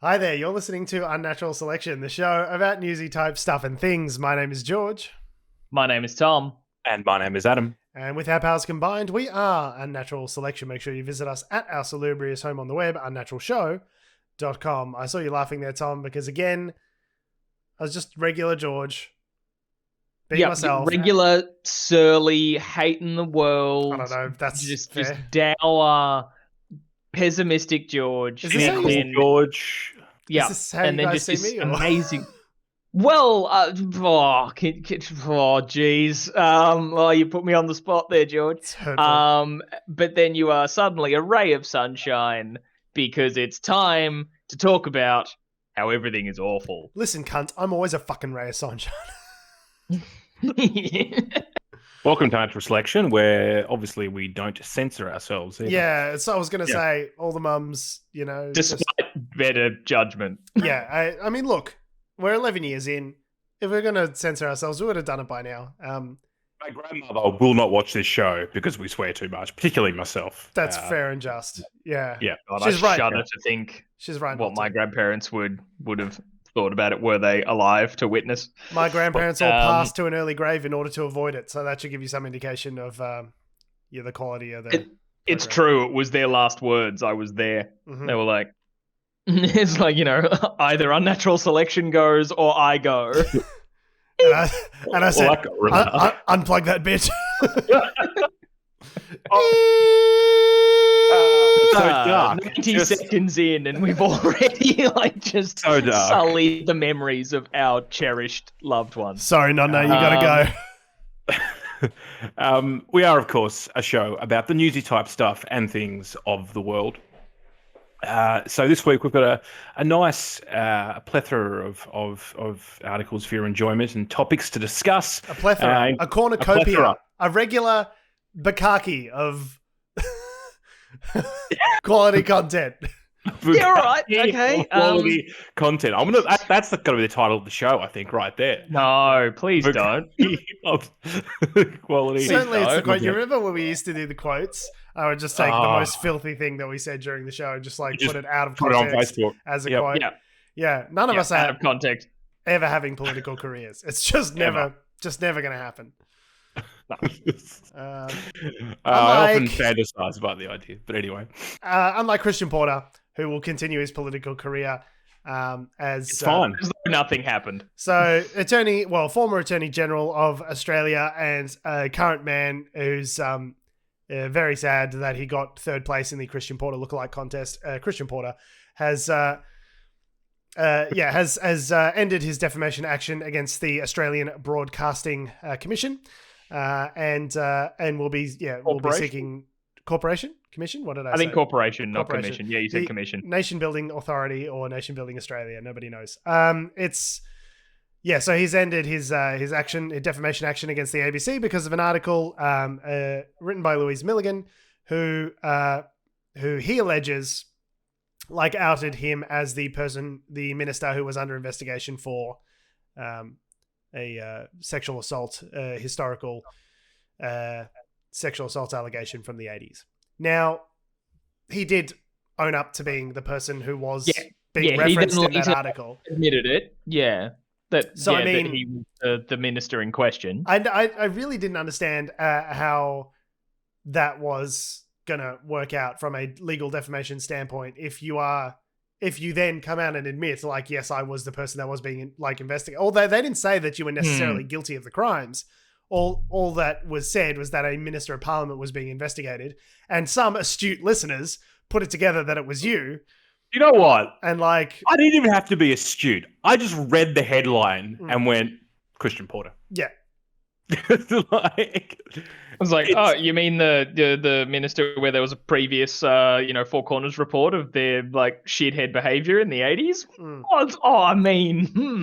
Hi there, you're listening to Unnatural Selection, the show about newsy type stuff and things. My name is George. My name is Tom. And my name is Adam. And with our powers combined, we are Unnatural Selection. Make sure you visit us at our salubrious home on the web, unnaturalshow.com. I saw you laughing there, Tom, because again, I was just regular George. Being myself. Regular, surly, hating the world. I don't know, that's just fair. dour, pessimistic George. Is this how you- George. Yeah, Is this how and you then guys just see this me, or- amazing. Well, jeez. Well, you put me on the spot there, George. It's hurtful. But then you are suddenly a ray of sunshine because it's time to talk about how everything is awful. Listen, cunt, I'm always a fucking ray of sunshine. Welcome to Unnatural Selection, where obviously we don't censor ourselves either. Yeah, so I was going to say, all the mums, Despite better judgment. Yeah, I mean, look, we're 11 years in. If we're going to censor ourselves, we would have done it by now. My grandmother will not watch this show because we swear too much, particularly myself. That's fair and just. Yeah. Yeah. God, She's I right. shudder to think She's right. what not my to. grandparents would have thought about it were they alive to witness. My grandparents all passed to an early grave in order to avoid it, so that should give you some indication of the quality of the It's program. true. It was their last words. I was there. Mhm. They were like, it's like, either unnatural selection goes or I go. And I said, I got rid of that. unplug that bitch. So dark. 90 seconds in, and we've already just So dark. sullied the memories of our cherished loved ones. Sorry, Nonna, you gotta go. We are, of course, a show about the newsy type stuff and things of the world. So this week we've got a nice plethora of articles for your enjoyment and topics to discuss. A plethora, a cornucopia, plethora. a regular bukkake of quality content. Yeah, all right, okay. Quality content. That's gonna be the title of the show, I think, right there. No, please don't. Of quality. Certainly, it's the don't. quote. You remember when we used to do the quotes? I would just take the most filthy thing that we said during the show and just You put it out of Put it on context Facebook. as a Yep. quote. Yeah. Yeah, none of us out are of context. ever having political careers. It's just never going to happen. I often Unlike- fantasize about the idea, but anyway, Unlike Christian Porter, who will continue his political career as it's fine. As though nothing happened. So, former Attorney General of Australia and a current man who's very sad that he got third place in the Christian Porter lookalike contest. Christian Porter has ended his defamation action against the Australian Broadcasting Commission, and will be seeking commission. What did I say? I think corporation, not Corporation. commission. Yeah, you said The commission. Nation Building Authority or Nation Building Australia. Nobody knows. So he's ended his defamation action against the ABC because of an article written by Louise Milligan, who he alleges outed him as the minister who was under investigation for a sexual assault, historical sexual assault allegation from the 80s. Now, he did own up to being the person who was being referenced in that article. Admitted it. Yeah. That he was the minister in question. I really didn't understand how that was going to work out from a legal defamation standpoint. If you then come out and admit, yes, I was the person that was being investigated. Although they didn't say that you were necessarily guilty of the crimes. All that was said was that a minister of parliament was being investigated, and some astute listeners put it together that it was you. You know what? And I didn't even have to be astute. I just read the headline and went, Christian Porter. Yeah. I was like, oh, you mean the minister where there was a previous, Four Corners report of their shithead behavior in the 80s?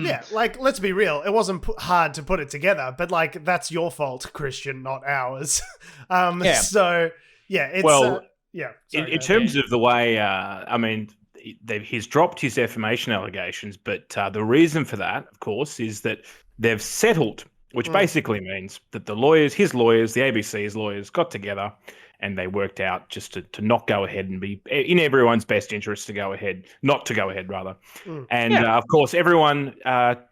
Yeah, let's be real. It wasn't hard to put it together, but that's your fault, Christian, not ours. So yeah, it's in terms of the way, he's dropped his defamation allegations, but the reason for that, of course, is that they've settled, which basically means that his lawyers, the ABC's lawyers, got together and they worked out just to not go ahead and be in everyone's best interest to go ahead, not to go ahead rather. And of course, everyone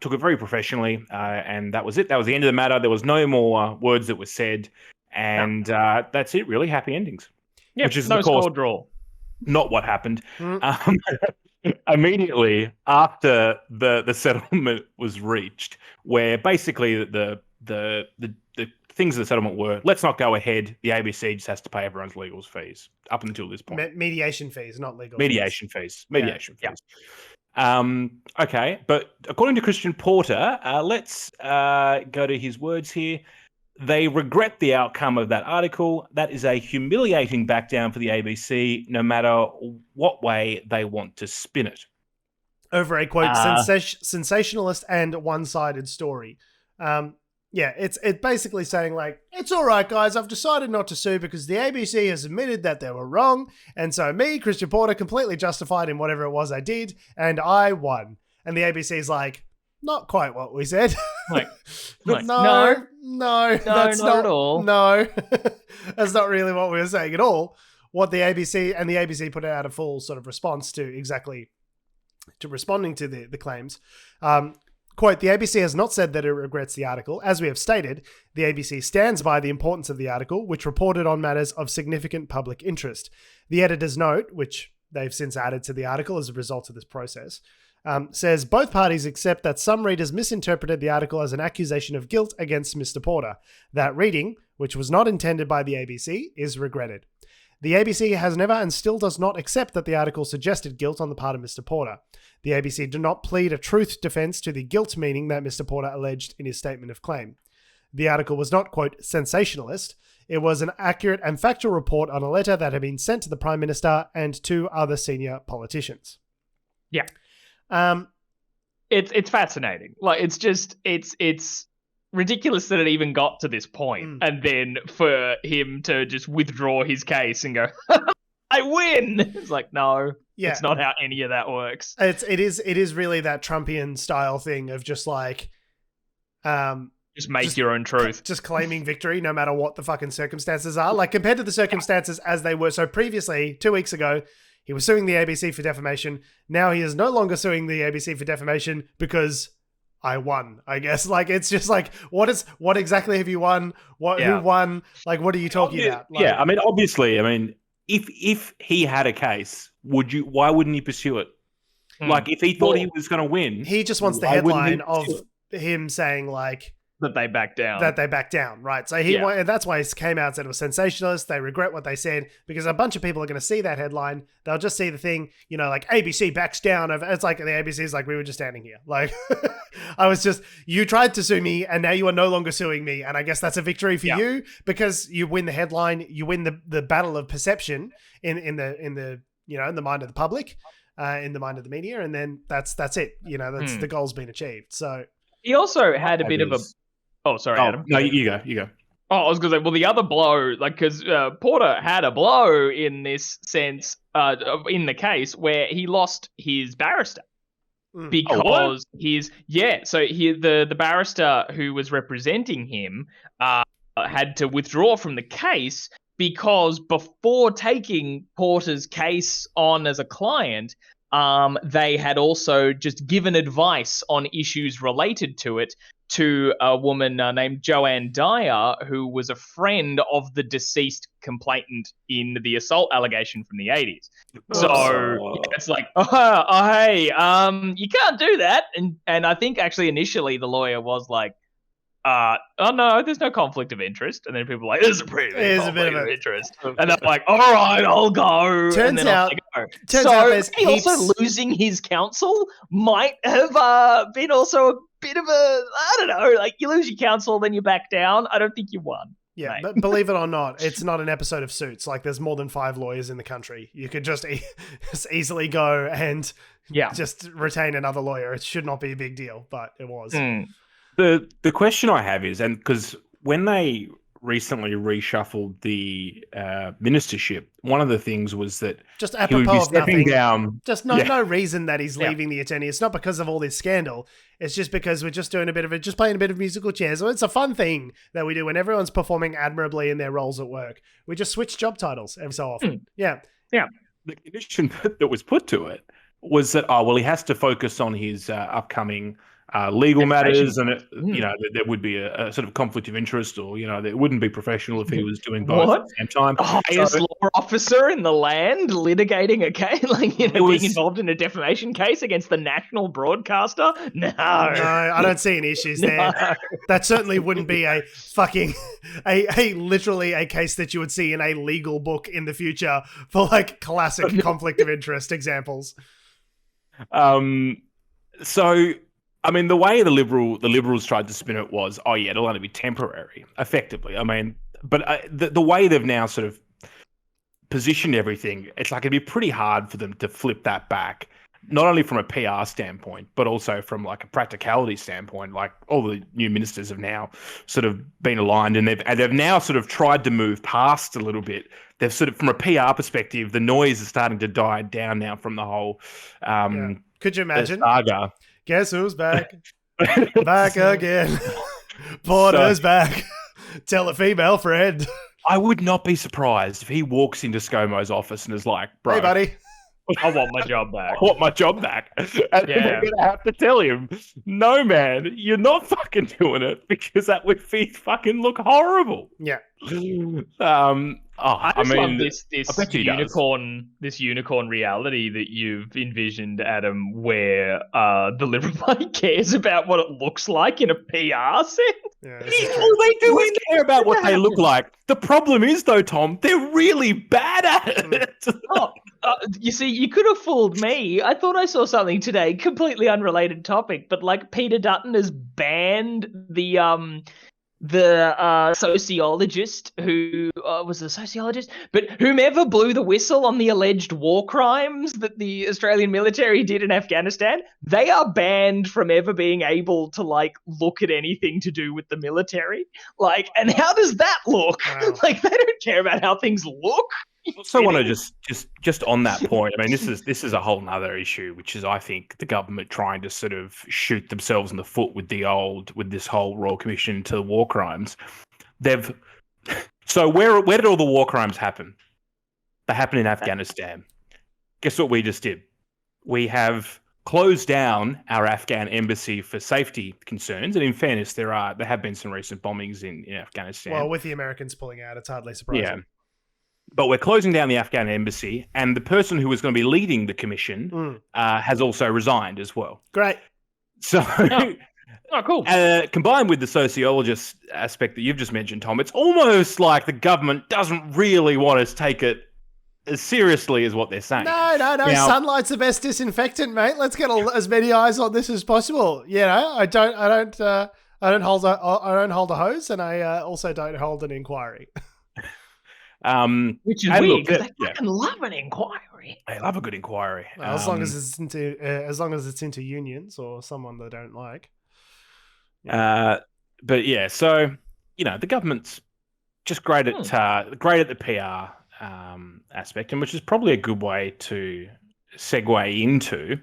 took it very professionally, and that was it. That was the end of the matter. There was no more words that were said, and that's it. Really, happy endings. Yeah, which is no of course score draw. not what happened. Immediately after the settlement was reached, where basically the things of the settlement were, let's not go ahead. The ABC just has to pay everyone's legal fees up until this point. Mediation fees, not legal mediation fees. Mediation fees. Okay, but according to Christian Porter, let's go to his words here. They regret the outcome of that article. That is a humiliating backdown for the ABC, no matter what way they want to spin it. Over a, quote, sensationalist and one-sided story. It's basically saying, like, it's all right, guys, I've decided not to sue because the ABC has admitted that they were wrong, and so me, Christian Porter, completely justified in whatever it was I did, and I won. And the ABC's like, not quite what we said. No, that's not not at all. No, that's not really what we were saying at all. What the ABC put out a full sort of response to responding to the claims. Quote, the ABC has not said that it regrets the article. As we have stated, the ABC stands by the importance of the article, which reported on matters of significant public interest. The editor's note, which they've since added to the article as a result of this process, says both parties accept that some readers misinterpreted the article as an accusation of guilt against Mr. Porter. That reading, which was not intended by the ABC, is regretted. The ABC has never and still does not accept that the article suggested guilt on the part of Mr. Porter. The ABC do not plead a truth defense to the guilt meaning that Mr. Porter alleged in his statement of claim. The article was not, quote, sensationalist. It was an accurate and factual report on a letter that had been sent to the Prime Minister and two other senior politicians. Yeah. It's fascinating. Like, it's ridiculous that it even got to this point, and then for him to just withdraw his case and go, I win. It's like, no, it's not how any of that works. It is really that Trumpian style thing of just like, just make your own truth, just claiming victory no matter what the fucking circumstances are. Like, compared to the circumstances as they were. So previously, 2 weeks ago, he was suing the ABC for defamation. Now he is no longer suing the ABC for defamation because I won, I guess. Like, it's just like, what exactly have you won? Who won? Like, what are you talking about? Like, I mean, obviously, if he had a case, why wouldn't he pursue it? Like, if he thought he was going to win, he just wants the headline of him saying, like, that they back down. Right? So that's why he came out and said it was sensationalist. They regret what they said because a bunch of people are going to see that headline. They'll just see the thing, like ABC backs down. It's like the ABC's like, we were just standing here. Like, you tried to sue me and now you are no longer suing me. And I guess that's a victory for you because you win the headline, you win the battle of perception in the mind of the public, in the mind of the media. And then that's it. That's the goal's been achieved. So he also had a bit of a, oh, sorry, Adam. No, you go. Oh, I was going to say, well, the other blow, like, because Porter had a blow in this sense, in the case where he lost his barrister because the barrister who was representing him had to withdraw from the case because before taking Porter's case on as a client, they had also just given advice on issues related to it to a woman named Joanne Dyer, who was a friend of the deceased complainant in the assault allegation from the 80s. So it's like, hey, you can't do that. And I think actually initially the lawyer was like, oh no, there's no conflict of interest. And then people are like, there's a bit of interest. And they're like, all right, I'll go. Turns out he also losing his counsel might have been also a bit of a, I don't know, like you lose your counsel, then you back down. I don't think you won. Yeah, but believe it or not, it's not an episode of Suits. Like, there's more than 5 lawyers in the country. You could just easily go and just retain another lawyer. It should not be a big deal, but it was. The question I have is, and because when they recently reshuffled the ministership, one of the things was that just he would be apropos of stepping nothing. down. Just no reason that he's leaving the attorney. It's not because of all this scandal. It's just because we're just doing just playing a bit of musical chairs. So it's a fun thing that we do when everyone's performing admirably in their roles at work. We just switch job titles every so often. Yeah. The condition that was put to it was that he has to focus on his upcoming legal matters, and there would be a sort of conflict of interest, or it wouldn't be professional if he was doing both at the same time. The highest law officer in the land litigating a case, being involved in a defamation case against the national broadcaster? No, I don't see any issues there. That certainly wouldn't be a fucking literally a case that you would see in a legal book in the future for like classic conflict of interest examples. So. I mean, the way the Liberals tried to spin it was, it'll only be temporary, effectively. I mean, but the way they've now sort of positioned everything, it's like it'd be pretty hard for them to flip that back, not only from a PR standpoint, but also from like a practicality standpoint. Like all the new ministers have now sort of been aligned, and they've now sort of tried to move past a little bit. They've sort of, from a PR perspective, the noise is starting to die down now from the whole Could you imagine? Saga. Guess who's back? Back again. Porter's back. Tell a female friend. I would not be surprised if he walks into ScoMo's office and is like, bro. Hey, buddy. I want my job back. I want my job back. And they're going to have to tell him, no, man, you're not fucking doing it because that would fucking look horrible. Yeah. I love this unicorn reality that you've envisioned, Adam, where the Liberal Party cares about what it looks like in a PR sense. Yeah, well, they do care about what they look like. The problem is, though, Tom, they're really bad at it. You see, you could have fooled me. I thought I saw something today, completely unrelated topic, but like Peter Dutton has banned the sociologist who was a sociologist, but whomever blew the whistle on the alleged war crimes that the Australian military did in Afghanistan, they are banned from ever being able to like look at anything to do with the military. Like, and how does that look? Wow. Like, they don't care about how things look. I also want to just on that point. I mean, this is a whole nother issue, which is, I think, the government trying to sort of shoot themselves in the foot with this whole Royal Commission into war crimes. So where did all the war crimes happen? They happened in Afghanistan. Guess what we just did? We have closed down our Afghan embassy for safety concerns, and in fairness, there have been some recent bombings in Afghanistan. Well, with the Americans pulling out, it's hardly surprising. Yeah. But we're closing down the Afghan embassy, and the person who was going to be leading the commission has also resigned as well. Great. So, cool. Combined with the sociologist aspect that you've just mentioned, Tom, it's almost like the government doesn't really want us to take it as seriously as what they're saying. No. Now, sunlight's the best disinfectant, mate. Let's get as many eyes on this as possible. You know, I don't hold a hose, and I also don't hold an inquiry. Which is weird because they fucking love an inquiry. They love a good inquiry. Well, as long as it's into unions or someone they don't like. Yeah. But yeah, so the government's just great at the PR aspect, and which is probably a good way to segue into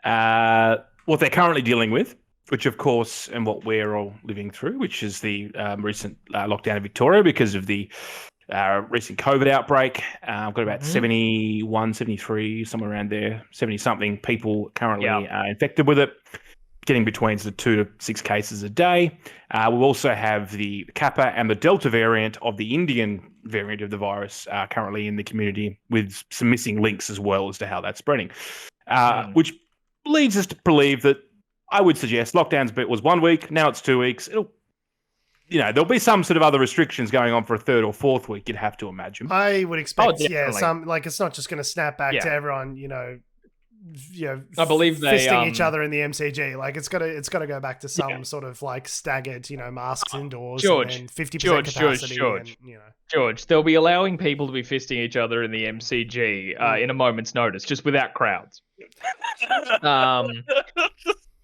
what they're currently dealing with, which of course, and what we're all living through, which is the recent lockdown in Victoria because of the recent COVID outbreak. I've got about 71, 73, somewhere around there, 70-something people currently infected with it, getting between 2 to 6 cases a day. We also have the Kappa and the Delta variant of the Indian variant of the virus currently in the community, with some missing links as well as to how that's spreading, which leads us to believe that I would suggest lockdown's bit was 1 week, now it's 2 weeks. There'll be some sort of other restrictions going on for a 3rd or 4th week, you'd have to imagine. I would expect, some, like, it's not just going to snap back to everyone, I believe fisting each other in the MCG. Like, it's got to go back to some sort of like staggered, masks indoors, and 50% capacity. George, they'll be allowing people to be fisting each other in the MCG in a moment's notice, just without crowds.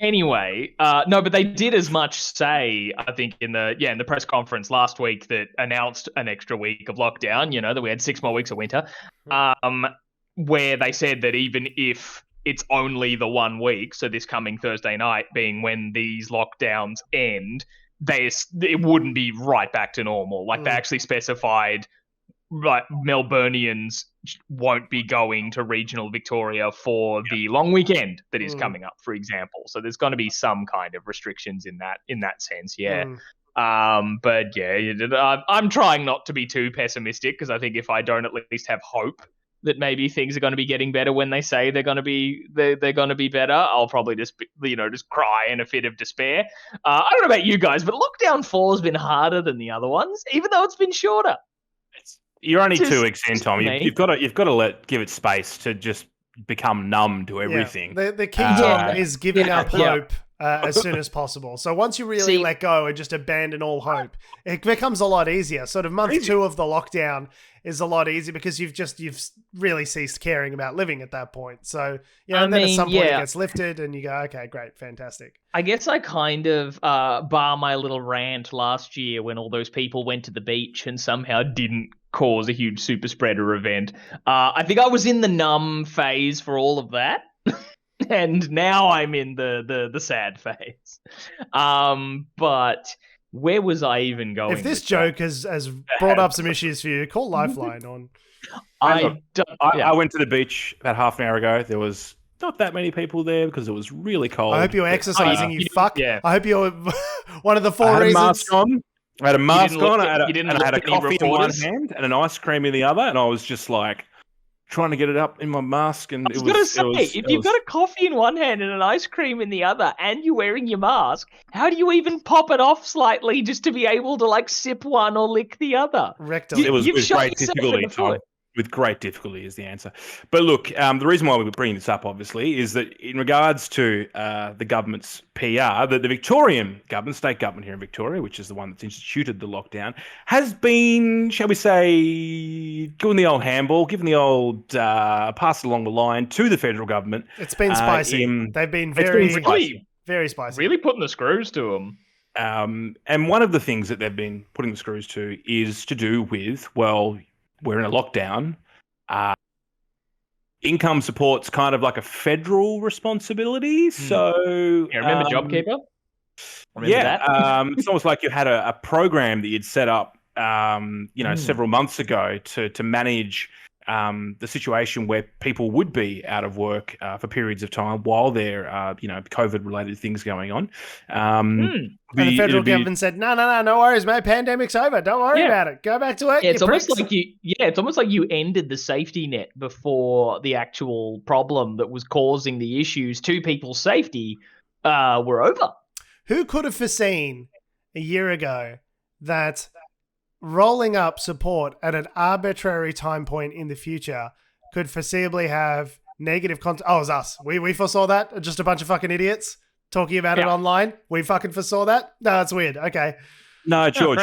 Anyway, no, but they did as much say, I think, in the press conference last week that announced an extra week of lockdown, that we had 6 more weeks of winter, where they said that even if it's only the 1 week, so this coming Thursday night being when these lockdowns end, it wouldn't be right back to normal. Like, they actually specified, like, Melburnians won't be going to regional Victoria for the long weekend that is coming up, for example. So there's going to be some kind of restrictions in that sense, yeah. But yeah, I'm trying not to be too pessimistic, because I think if I don't at least have hope that maybe things are going to be getting better when they say they're going to be better, I'll probably just cry in a fit of despair. I don't know about you guys, but lockdown 4 has been harder than the other ones, even though it's been shorter. You're only 2 weeks in, Tom. You've got to give it space to just become numb to everything. Yeah. The key, Tom, is giving up hope as soon as possible. So once you really let go and just abandon all hope, it becomes a lot easier. Sort of month 2 of the lockdown is a lot easier because you've really ceased caring about living at that point. So then at some point it gets lifted and you go, okay, great, fantastic. I guess I kind of bar my little rant last year when all those people went to the beach and somehow didn't cause a huge super spreader event. I think I was in the numb phase for all of that. And now I'm in the sad phase. But where was I even going? If this joke has brought up some issues for you, call Lifeline on. I went to the beach about half an hour ago. There was not that many people there because it was really cold. I hope you're exercising, you fuck. Yeah. I hope you're one of the 4 reasons. I had a mask on. I had a coffee in one hand and an ice cream in the other, and I was just like trying to get it up in my mask. And I was going to say, if you've got a coffee in one hand and an ice cream in the other, and you're wearing your mask, how do you even pop it off slightly just to be able to like sip one or lick the other? Rectal. It was with great difficulty, Tom. With great difficulty is the answer. But look, the reason why we're bringing this up, obviously, is that in regards to the government's PR, that the Victorian government, state government here in Victoria, which is the one that's instituted the lockdown, has been, shall we say, given the old handball, given the old pass along the line to the federal government. It's been spicy. They've been very spicy. Really putting the screws to them. And one of the things that they've been putting the screws to is to do with, well, we're in a lockdown. Income support's kind of like a federal responsibility. So remember JobKeeper? That? It's almost like you had a program that you'd set up, several months ago to manage the situation where people would be out of work for periods of time while there are, COVID-related things going on. And the federal government said, no worries, mate. Pandemic's over. Don't worry about it. Go back to work. Yeah, it's almost like you ended the safety net before the actual problem that was causing the issues to people's safety were over. Who could have foreseen a year ago that rolling up support at an arbitrary time point in the future could foreseeably have negative content? Oh, it was us. We foresaw that? Just a bunch of fucking idiots talking about it online? We fucking foresaw that? No, that's weird. Okay. No, George.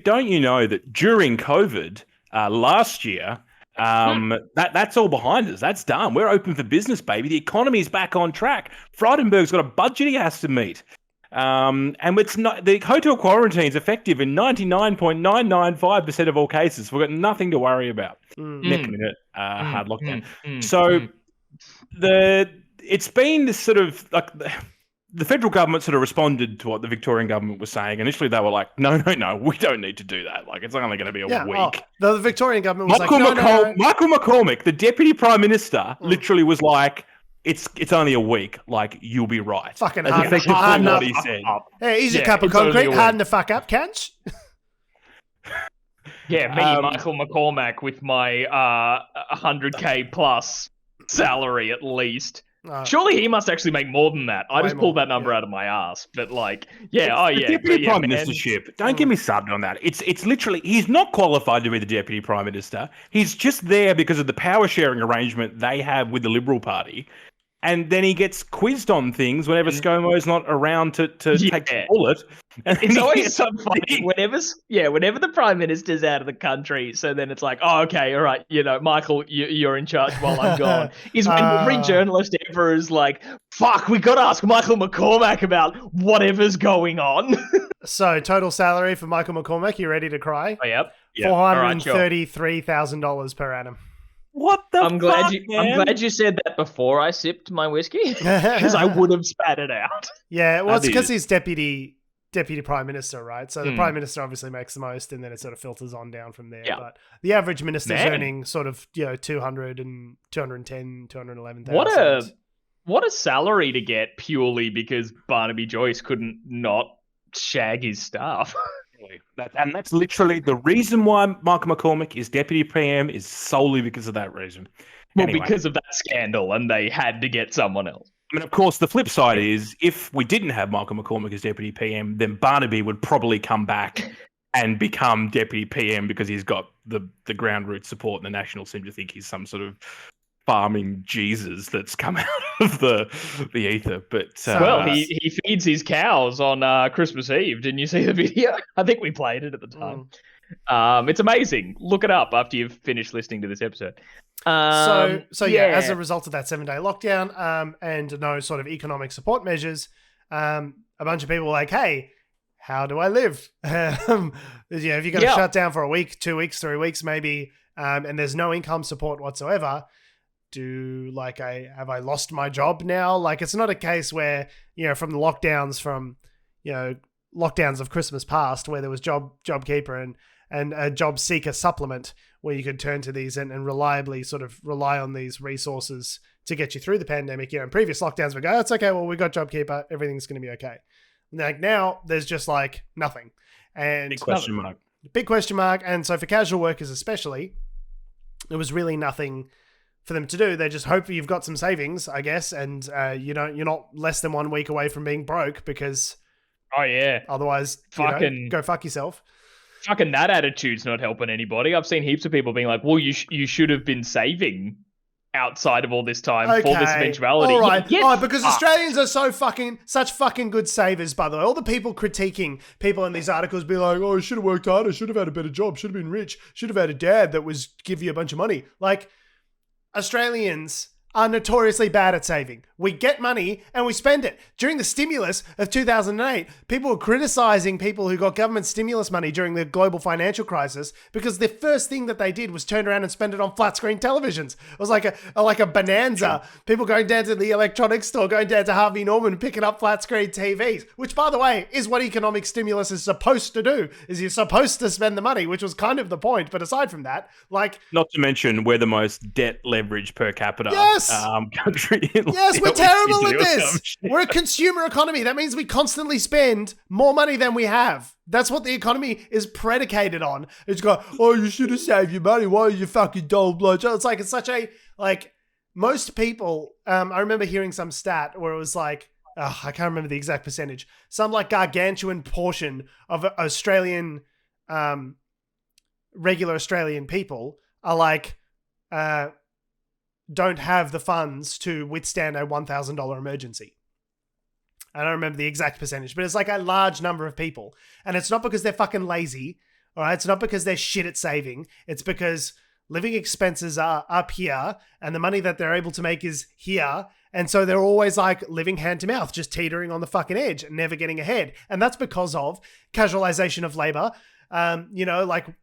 Don't you know that during COVID last year, that's all behind us. That's done. We're open for business, baby. The economy's back on track. Frydenberg's got a budget he has to meet. And it's not, the hotel quarantine is effective in 99.995% of all cases. We've got nothing to worry about. Next minute, hard lockdown. It's been this sort of like the federal government sort of responded to what the Victorian government was saying. Initially, they were like, no, we don't need to do that. Like, it's only going to be a week. The Victorian government was Michael McCormack, the Deputy Prime Minister, literally was like, It's only a week. Like, you'll be right. Fucking hard what he said. Hey, here's a cup of concrete. Harden the fuck up, can't you? Yeah, me, Michael McCormack, with my 100K plus salary at least. Surely he must actually make more than that. I just pulled that number out of my ass. But like, the Deputy Prime Ministership. Don't get me subbed on that. It's literally, he's not qualified to be the Deputy Prime Minister. He's just there because of the power sharing arrangement they have with the Liberal Party. and then he gets quizzed on things whenever ScoMo's not around to take the bullet. It's always so funny whenever the Prime Minister's out of the country. So then it's like, oh, okay, all right, Michael, you're in charge while I'm gone. Is when every journalist ever is like, fuck, we got to ask Michael McCormack about whatever's going on. So total salary for Michael McCormack, you ready to cry? Oh, yep. $433,000 per annum. What the I'm glad you said that before I sipped my whiskey, because I would have spat it out. Yeah, well, it's because he's deputy prime minister, right? So the prime minister obviously makes the most, and then it sort of filters on down from there. Yeah. But the average minister's earning sort of 200 and 210, 211,000. What a salary to get purely because Barnaby Joyce couldn't not shag his staff. And that's literally the reason why Michael McCormack is deputy PM is solely because of that reason. Well, because of that scandal, and they had to get someone else. I mean, of course, the flip side is if we didn't have Michael McCormack as deputy PM, then Barnaby would probably come back and become deputy PM because he's got the ground root support, and the National seem to think he's some sort of farming Jesus that's come out of the ether. But he feeds his cows on Christmas Eve. Didn't you see the video? I think we played it at the time. It's amazing. Look it up after you've finished listening to this episode. So as a result of that 7-day lockdown and no sort of economic support measures, a bunch of people were like, hey, how do I live? If you're going to shut down for a week, 2 weeks, 3 weeks maybe, and there's no income support whatsoever, have I lost my job now? Like, it's not a case where, from the lockdowns of Christmas past where there was JobKeeper and a job seeker supplement where you could turn to these and reliably sort of rely on these resources to get you through the pandemic. In previous lockdowns we go, oh, it's okay, well, we got JobKeeper, everything's going to be okay. Like now there's just like nothing. And big question mark. Big question mark. And so for casual workers especially, there was really nothing for them to do. They just hope you've got some savings, I guess, and you're not less than 1 week away from being broke because otherwise go fuck yourself. Fucking that attitude's not helping anybody. I've seen heaps of people being like, well, you should have been saving outside of all this time for this eventuality. All right. Because Australians are such fucking good savers, by the way. All the people critiquing people in these articles be like, oh, I should have worked harder, should have had a better job, should have been rich, should have had a dad that was give you a bunch of money. Like, Australians are notoriously bad at saving. We get money and we spend it. During the stimulus of 2008, people were criticizing people who got government stimulus money during the global financial crisis because the first thing that they did was turn around and spend it on flat screen televisions. It was like a bonanza. People going down to the electronics store, going down to Harvey Norman and picking up flat screen TVs, which, by the way, is what economic stimulus is supposed to do, is you're supposed to spend the money, which was kind of the point. But aside from that, not to mention we're the most debt leverage per capita country. Yes, we're terrible at this. We're a consumer economy. That means we constantly spend more money than we have. That's what the economy is predicated on. It's got, oh, you should have saved your money. Why are you fucking Dole bludger? It's such a, most people, I remember hearing some stat where it was like, I can't remember the exact percentage. Some gargantuan portion of Australian, regular Australian people are don't have the funds to withstand a $1,000 emergency. I don't remember the exact percentage, but it's like a large number of people. And it's not because they're fucking lazy, all right? It's not because they're shit at saving. It's because living expenses are up here and the money that they're able to make is here. And so they're always living hand to mouth, just teetering on the fucking edge and never getting ahead. And that's because of casualization of labor,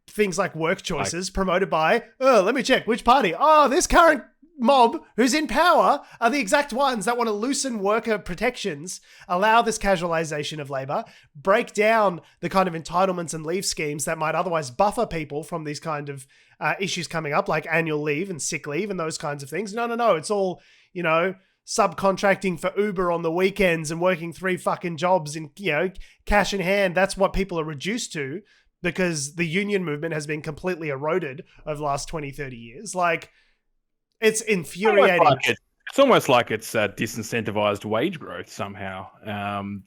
things like work choices promoted by, let me check, which party? Oh, this current mob who's in power are the exact ones that want to loosen worker protections, allow this casualization of labor, break down the kind of entitlements and leave schemes that might otherwise buffer people from these kind of issues coming up, like annual leave and sick leave and those kinds of things. No. It's all, subcontracting for Uber on the weekends and working 3 fucking jobs and, cash in hand. That's what people are reduced to because the union movement has been completely eroded over the last 20, 30 years. It's infuriating. It's almost like it's disincentivized wage growth somehow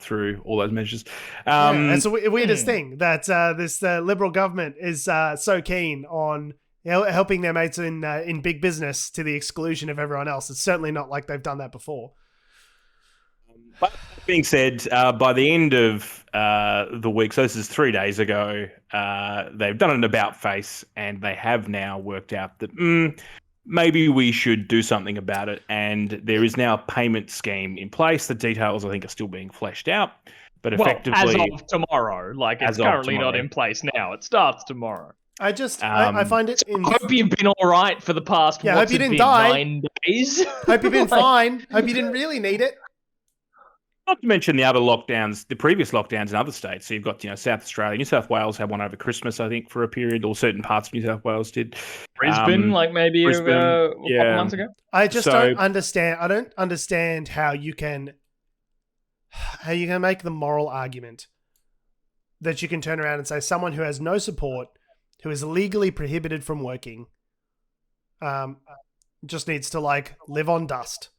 through all those measures. It's the weirdest thing that this Liberal government is so keen on helping their mates in big business to the exclusion of everyone else. It's certainly not like they've done that before. But that being said, by the end of the week, so this is 3 days ago, they've done an about face, and they have now worked out that maybe we should do something about it. And there is now a payment scheme in place. The details, I think, are still being fleshed out. But effectively, as of tomorrow, like it's currently not in place now. It starts tomorrow. I find it. I hope you've been all right for the past. Yeah, I hope you didn't die. 9 days. Hope you've been fine. Hope you didn't really need it. Not to mention the other lockdowns, the previous lockdowns in other states. So you've got, South Australia, New South Wales had one over Christmas, I think, for a period, or certain parts of New South Wales did. Brisbane, maybe a couple months ago. I just don't understand. I don't understand how you can make the moral argument that you can turn around and say someone who has no support, who is legally prohibited from working, just needs to live on dust.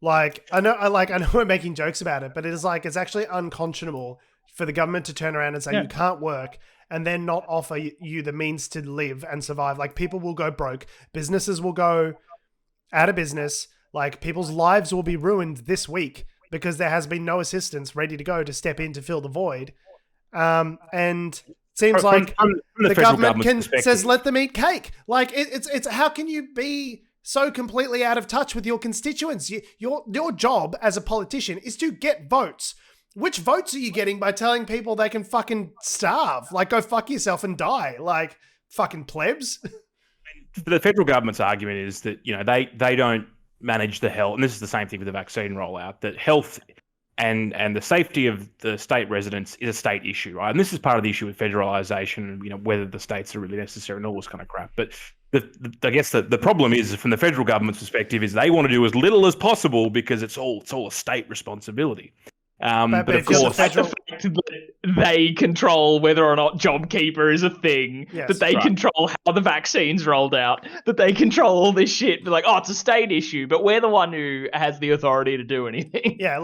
I know we're making jokes about it, but it is it's actually unconscionable for the government to turn around and say you can't work and then not offer you the means to live and survive. People will go broke, businesses will go out of business, people's lives will be ruined this week because there has been no assistance ready to go to step in to fill the void. And it seems the government says let them eat cake. It's how can you be so completely out of touch with your constituents? Your job as a politician is to get votes. Which votes are you getting by telling people they can fucking starve? Go fuck yourself and die. Fucking plebs. The federal government's argument is that, they don't manage the health, and this is the same thing with the vaccine rollout, that health and the safety of the state residents is a state issue, right? And this is part of the issue with federalisation, whether the states are really necessary and all this kind of crap. But I guess the problem is, from the federal government's perspective, is they want to do as little as possible because it's all a state responsibility. But of course, the fact that they control whether or not JobKeeper is a thing, that they control how the vaccine's rolled out, that they control all this shit. It's a state issue, but we're the one who has the authority to do anything. Yeah,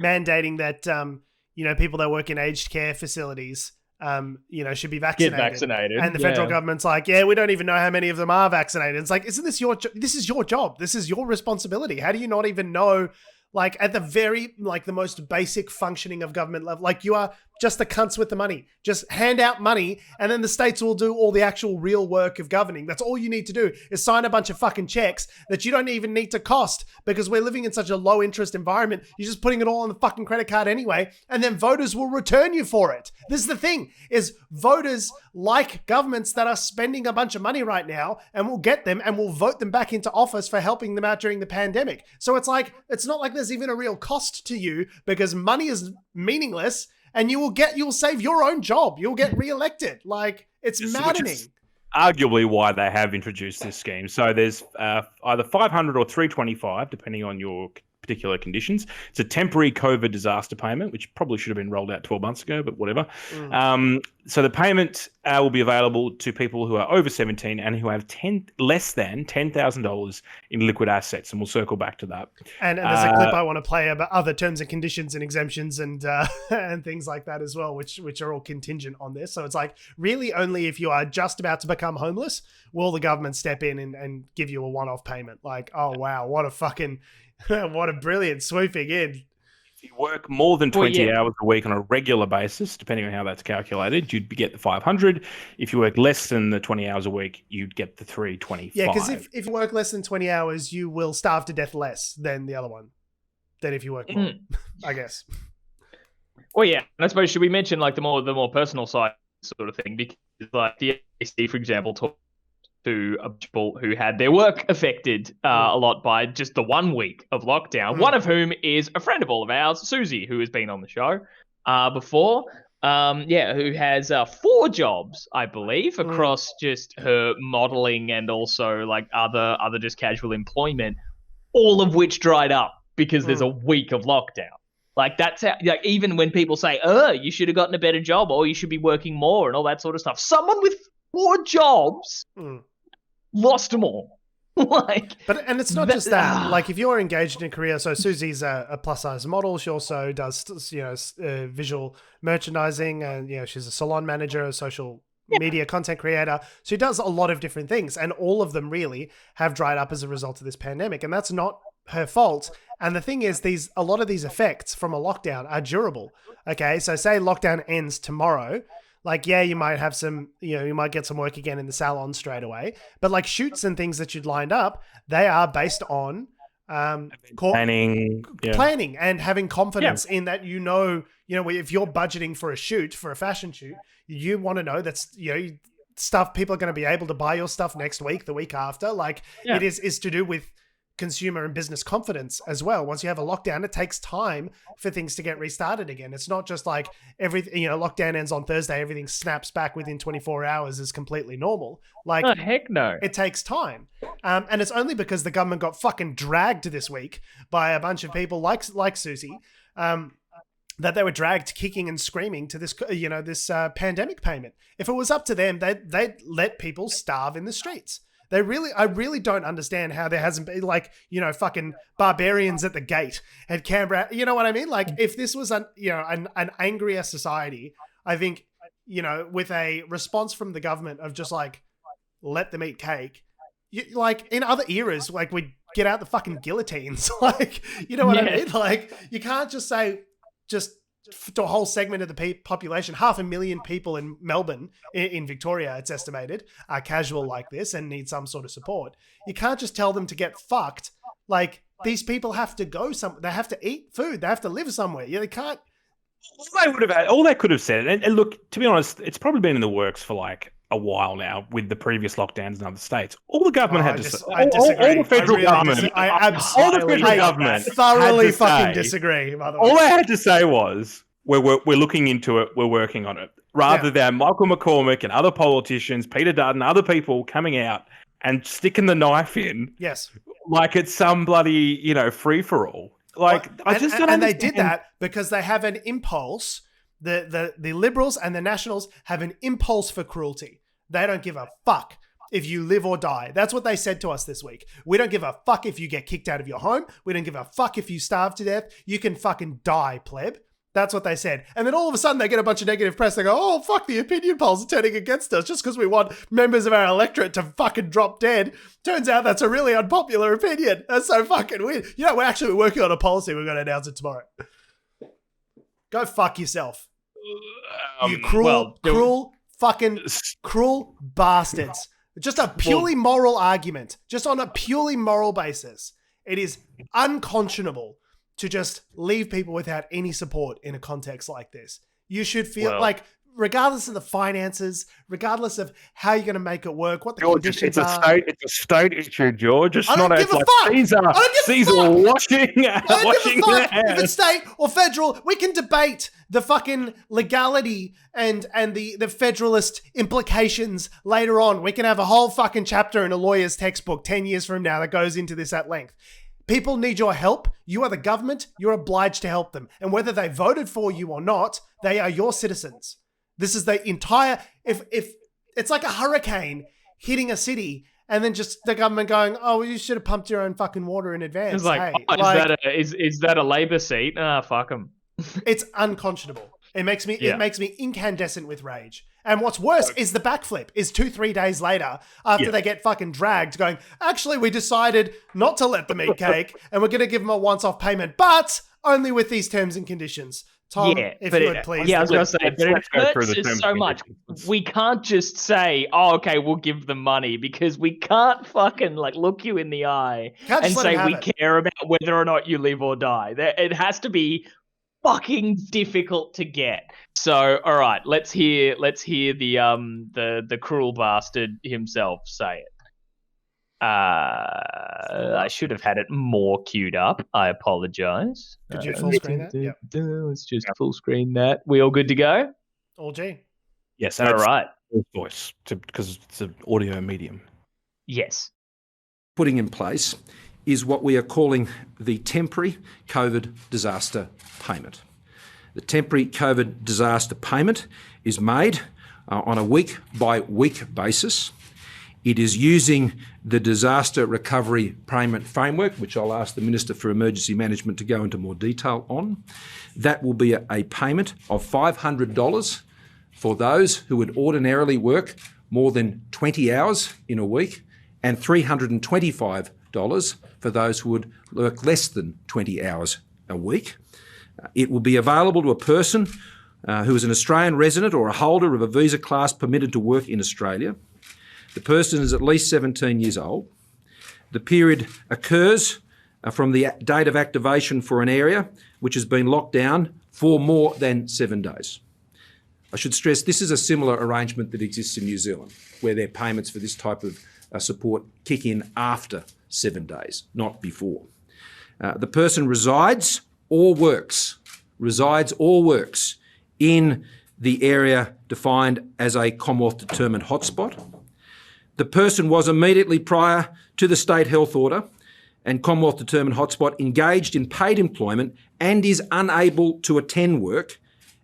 mandating that people that work in aged care facilities should be vaccinated. Get vaccinated. And the federal government's we don't even know how many of them are vaccinated. It's isn't this this is your job. This is your responsibility. How do you not even know, at the very, the most basic functioning of government level? You are just the cunts with the money. Just hand out money, and then the states will do all the actual real work of governing. That's all you need to do, is sign a bunch of fucking checks that you don't even need to cost, because we're living in such a low interest environment. You're just putting it all on the fucking credit card anyway, and then voters will return you for it. This is the thing, is voters like governments that are spending a bunch of money right now, and we'll get them and we'll vote them back into office for helping them out during the pandemic. So it's not like there's even a real cost to you, because money is meaningless. And you'll save your own job. You'll get reelected. It's maddening. Which is arguably why they have introduced this scheme. So there's either 500 or 325, depending on your particular conditions. It's a temporary COVID disaster payment, which probably should have been rolled out 12 months ago, but whatever. So the payment will be available to people who are over 17 and who have less than $10,000 in liquid assets, and we'll circle back to that. And there's a clip I want to play about other terms and conditions and exemptions and things like that as well, which are all contingent on this. So it's really only if you are just about to become homeless will the government step in and give you a one-off payment. Oh wow, what a fucking what a brilliant swooping in. If you work more than 20 hours a week on a regular basis, depending on how that's calculated, you'd get the 500. If you work less than the 20 hours a week, you'd get the 325. Yeah, because if you work less than 20 hours, you will starve to death less than the other one. Than if you work more, I guess. Well, yeah, and I suppose should we mention the more personal side sort of thing, because the AC, for example, talked to people who had their work affected a lot by just the 1 week of lockdown, one of whom is a friend of all of ours, Susie, who has been on the show before, who has 4 jobs, I believe, across just her modeling and also other just casual employment, all of which dried up because there's a week of lockdown. That's how, even when people say, you should have gotten a better job or you should be working more and all that sort of stuff, someone with 4 jobs lost them all. And it's not just that. If you're engaged in a career, so Susie's a plus size model. She also does visual merchandising, and she's a salon manager, a social media content creator. She does a lot of different things, and all of them really have dried up as a result of this pandemic, and that's not her fault. And the thing is, a lot of these effects from a lockdown are durable. Okay, so say lockdown ends tomorrow. Like, yeah, you might have some, you might get some work again in the salon straight away. But like shoots and things that you'd lined up, they are based on planning and having confidence in that, if you're budgeting for a shoot, for a fashion shoot, you want to know that's, stuff people are going to be able to buy your stuff next week, the week after. Like it is to do with consumer and business confidence as well. Once you have a lockdown, it takes time for things to get restarted again. It's not just like everything, lockdown ends on Thursday, everything snaps back within 24 hours is completely normal. Like, oh, heck no. It takes time. And it's only because the government got fucking dragged this week by a bunch of people like Susie, that they were dragged kicking and screaming to this, this pandemic payment. If it was up to them, they'd let people starve in the streets. I really don't understand how there hasn't been fucking barbarians at the gate at Canberra. You know what I mean? Like if this was an angrier society, I think, with a response from the government of just like, let them eat cake. Like in other eras, like we'd get out the fucking guillotines. Like, you know what I mean? Like you can't just say, to a whole segment of the population, 500,000 people in Melbourne, in Victoria, it's estimated, are casual like this and need some sort of support. You can't just tell them to get fucked. Like these people have to go they have to eat food. They have to live somewhere. They can't. All they could have said, and look, to be honest, it's probably been in the works for like a while now with the previous lockdowns in other states. All the government had to say. I disagree. All the federal government. I absolutely thoroughly fucking disagree. By the way, all they had to say was, we're looking into it. We're working on it. Rather than Michael McCormack and other politicians, Peter Dutton, other people coming out and sticking the knife in. Yes. Like it's some bloody, free for all. Like I just don't understand. And they did that because they have an impulse. The Liberals and the Nationals have an impulse for cruelty. They don't give a fuck if you live or die. That's what they said to us this week. We don't give a fuck if you get kicked out of your home. We don't give a fuck if you starve to death. You can fucking die, pleb. That's what they said. And then all of a sudden they get a bunch of negative press. They go, oh, fuck, the opinion polls are turning against us just because we want members of our electorate to fucking drop dead. Turns out that's a really unpopular opinion. That's so fucking weird. We're actually working on a policy. We're going to announce it tomorrow. Go fuck yourself. You cruel bastards. Just a purely moral argument. Just on a purely moral basis. It is unconscionable to just leave people without any support in a context like this. You should feel like, regardless of the finances, regardless of how you're going to make it work, what the conditions are. It's a state issue, George. It's not give a fuck. Caesar washing their hands. If it's state or federal, we can debate the fucking legality and the federalist implications later on. We can have a whole fucking chapter in a lawyer's textbook 10 years from now that goes into this at length. People need your help. You are the government. You're obliged to help them. And whether they voted for you or not, they are your citizens. This is the entire, if it's like a hurricane hitting a city and then just the government going, oh, well, you should have pumped your own fucking water in advance. It's like, is that a Labor seat? Fuck them. It's unconscionable. It makes me incandescent with rage. And what's worse is the backflip is 2-3 days later after they get fucking dragged going, actually, we decided not to let them eat cake and we're going to give them a once-off payment, but only with these terms and conditions. Tom, if you would please. Yeah, I was going to say, but it hurts us so much. We can't just say, oh, okay, we'll give them money because we can't fucking look you in the eye and say we care about whether or not you live or die. It has to be fucking difficult to get. So, all right, let's hear the cruel bastard himself say it. I should have had it more queued up. I apologize. Could you full screen that? Yep. Let's just full screen that. We all good to go? All G. Yes. All right. Voice because it's an audio medium. Yes. Putting in place is what we are calling the temporary COVID disaster payment. The temporary COVID disaster payment is made on a week-by-week basis. It is using the disaster recovery payment framework, which I'll ask the Minister for Emergency Management to go into more detail on. That will be a payment of $500 for those who would ordinarily work more than 20 hours in a week, and $325 for those who would work less than 20 hours a week. It will be available to a person who is an Australian resident or a holder of a visa class permitted to work in Australia. The person is at least 17 years old. The period occurs from the date of activation for an area which has been locked down for more than 7 days. I should stress this is a similar arrangement that exists in New Zealand, where their payments for this type of support kick in after 7 days, not before. The person resides or works in the area defined as a Commonwealth determined hotspot. The person was immediately prior to the state health order and Commonwealth determined hotspot engaged in paid employment and is unable to attend work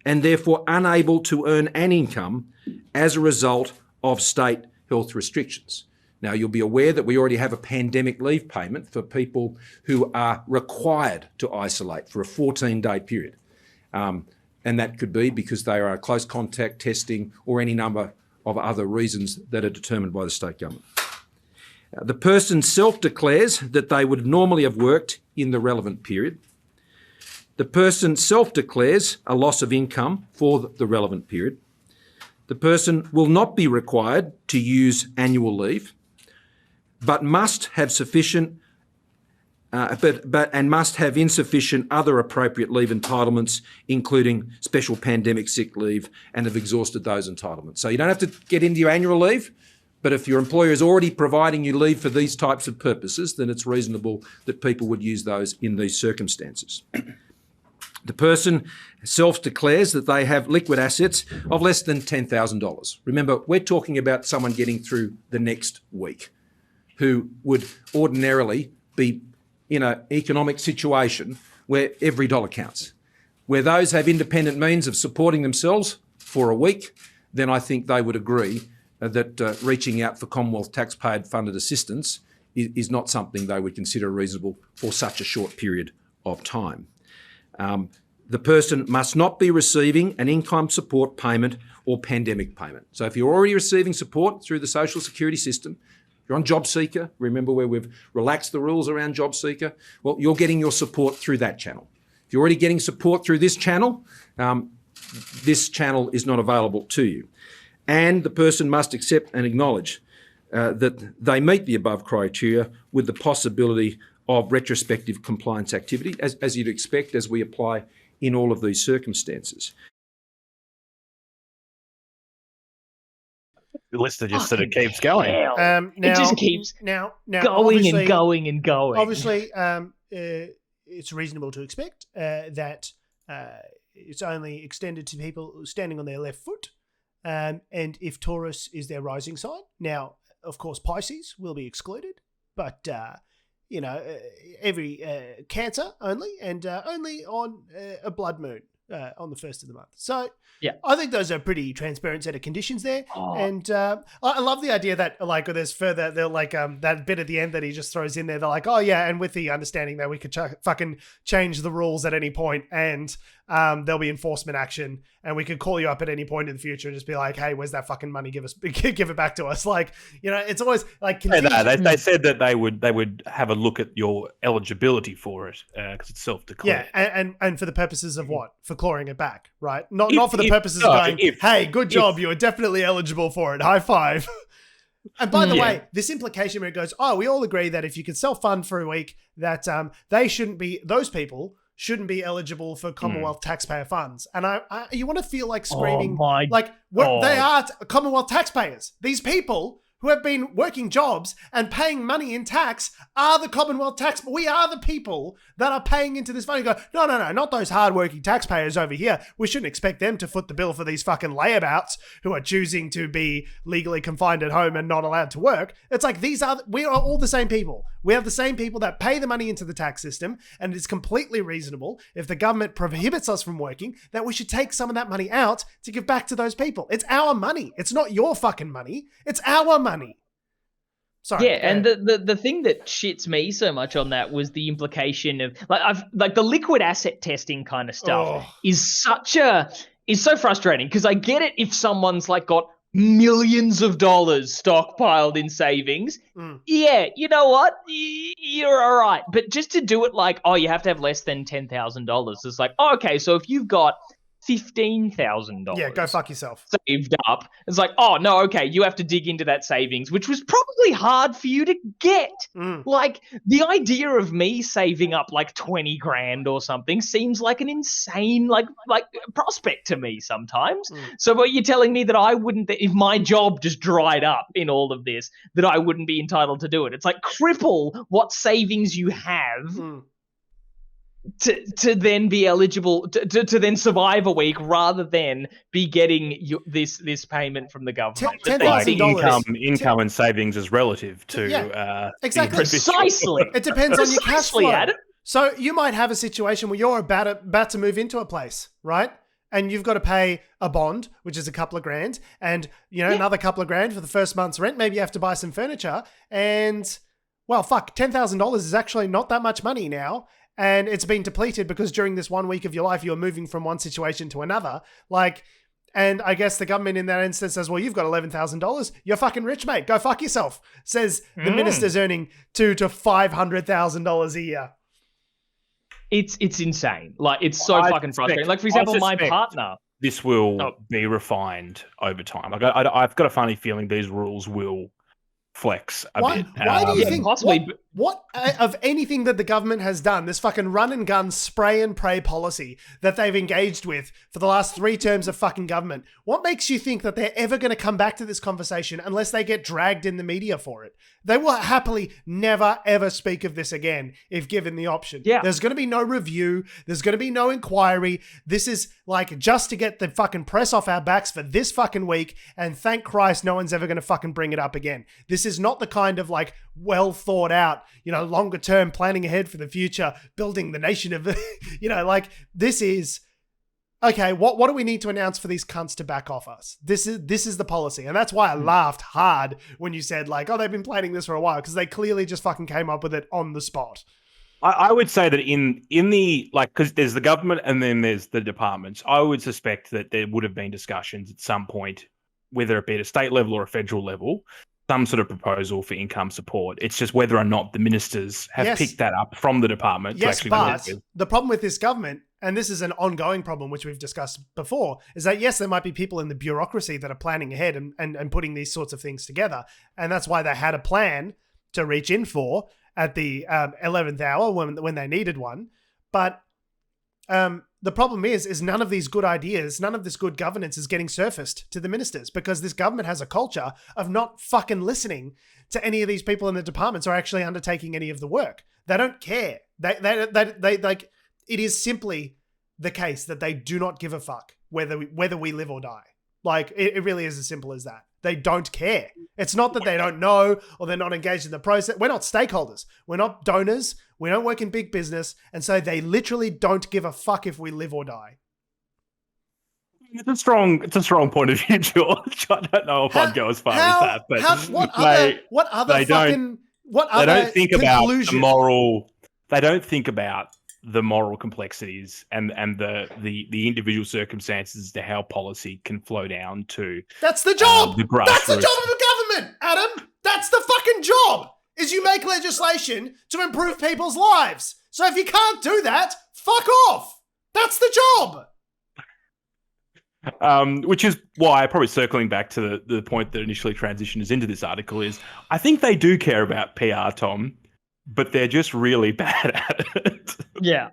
and therefore unable to earn an income as a result of state health restrictions. Now, you'll be aware that we already have a pandemic leave payment for people who are required to isolate for a 14-day period. And that could be because they are close contact testing or any number of other reasons that are determined by the state government. The person self-declares that they would normally have worked in the relevant period. The person self-declares a loss of income for the relevant period. The person will not be required to use annual leave, but must have sufficient must have insufficient other appropriate leave entitlements, including special pandemic sick leave, and have exhausted those entitlements. So you don't have to get into your annual leave, but if your employer is already providing you leave for these types of purposes, then it's reasonable that people would use those in these circumstances. The person self-declares that they have liquid assets of less than $10,000. Remember, we're talking about someone getting through the next week who would ordinarily be in an economic situation where every dollar counts. Where those have independent means of supporting themselves for a week, then I think they would agree that reaching out for Commonwealth taxpayer funded assistance is not something they would consider reasonable for such a short period of time. The person must not be receiving an income support payment or pandemic payment. So if you're already receiving support through the social security system, you're on JobSeeker, remember where we've relaxed the rules around JobSeeker, well, you're getting your support through that channel. If you're already getting support through this channel is not available to you. And the person must accept and acknowledge that they meet the above criteria with the possibility of retrospective compliance activity, as you'd expect, as we apply in all of these circumstances. The list just sort of keeps going. Now, it just keeps now going and going and going. Obviously, it's reasonable to expect that it's only extended to people standing on their left foot, and if Taurus is their rising sign. Now, of course, Pisces will be excluded, but every Cancer only, and only on a blood moon on the first of the month. So yeah, I think those are pretty transparent set of conditions there. And I love the idea that there's further, they're that bit at the end that he just throws in there. They're like, oh yeah, and with the understanding that we could fucking change the rules at any point, and there'll be enforcement action, and we could call you up at any point in the future and just be like, hey, where's that fucking money? Give it back to us. It's always like they said that they would have a look at your eligibility for it because it's self-declared. Yeah, and for the purposes of what? For clawing it back, right? Not for the purposes of going, hey, good job, you are definitely eligible for it. High five. And by the way, this implication where it goes, oh, we all agree that if you could self-fund for a week, that those people shouldn't be eligible for Commonwealth taxpayer funds. And you want to feel like screaming, they are Commonwealth taxpayers. These people who have been working jobs and paying money in tax are the Commonwealth tax. We are the people that are paying into this fund. You go, no, not those hardworking taxpayers over here. We shouldn't expect them to foot the bill for these fucking layabouts who are choosing to be legally confined at home and not allowed to work. It's like we are all the same people. We have the same people that pay the money into the tax system, and it's completely reasonable if the government prohibits us from working that we should take some of that money out to give back to those people. It's our money. It's not your fucking money. It's our money. Sorry. Yeah, and the thing that shits me so much on that was the implication of the liquid asset testing kind of stuff is such a is so frustrating because I get it if someone's like got millions of dollars stockpiled in savings. Yeah, you know what? You're all right. But just to do it like, oh, you have to have less than $10,000. It's like, oh, okay, so if you've got $15,000. Yeah, go fuck yourself. Saved up. It's like, oh, no, okay, you have to dig into that savings, which was probably hard for you to get. Like, the idea of me saving up like 20 grand or something seems like an insane, like prospect to me sometimes. So, but you're telling me that I wouldn't, if my job just dried up in all of this, that I wouldn't be entitled to do it. It's like cripple what savings you have. To then be eligible to then survive a week rather than be getting this payment from the government. $10,000 income and savings is relative to exactly precisely. It depends on your cash flow. Adam. So you might have a situation where you're about to move into a place, right? And you've got to pay a bond, which is a couple of grand, and another couple of grand for the first month's rent. Maybe you have to buy some furniture, and well, fuck, $10,000 is actually not that much money now. And it's been depleted because during this 1 week of your life, you're moving from one situation to another. And I guess the government in that instance says, well, you've got $11,000. You're fucking rich, mate. Go fuck yourself. Says the minister's earning $200,000 to $500,000 a year. It's insane. Like, it's so fucking frustrating. Like, for example, my partner. This will be refined over time. Like, I've got a funny feeling these rules will flex a bit. Why do you think possibly? What of anything that the government has done, this fucking run and gun spray and pray policy that they've engaged with for the last 3 terms of fucking government, what makes you think that they're ever going to come back to this conversation unless they get dragged in the media for it? They will happily never ever speak of this again if given the option. Yeah. There's going to be no review. There's going to be no inquiry. This is like just to get the fucking press off our backs for this fucking week, and thank Christ no one's ever going to fucking bring it up again. This is not the kind of like well thought out, longer term planning ahead for the future, building the nation of, this is, okay, what do we need to announce for these cunts to back off us? This is the policy. And that's why I laughed hard when you said like, oh, they've been planning this for a while, because they clearly just fucking came up with it on the spot. I would say that in the, because there's the government and then there's the departments, I would suspect that there would have been discussions at some point, whether it be at a state level or a federal level, some sort of proposal for income support. It's just whether or not the ministers have picked that up from the department. Yes, to but actually the problem with this government, and this is an ongoing problem which we've discussed before, is that yes, there might be people in the bureaucracy that are planning ahead and putting these sorts of things together. And that's why they had a plan to reach in for at the 11th hour when they needed one. But the problem is none of these good ideas, none of this good governance is getting surfaced to the ministers, because this government has a culture of not fucking listening to any of these people in the departments or actually undertaking any of the work. They don't care. They like, it is simply the case that they do not give a fuck whether we live or die. Like, it really is as simple as that. They don't care. It's not that they don't know or they're not engaged in the process. We're not stakeholders. We're not donors. We don't work in big business. And so they literally don't give a fuck if we live or die. It's a strong point of view, George. I don't know if I'd go as far as that, but they don't think about the moral. They don't think about the moral complexities and the individual circumstances as to how policy can flow down to. That's the job. That's the job of the the government, Adam. That's the fucking job. Is you make legislation to improve people's lives. So if you can't do that, fuck off. That's the job. Which is why, probably circling back to the point that initially transitioned us into this article, is I think they do care about PR, Tom, but they're just really bad at it. Yeah.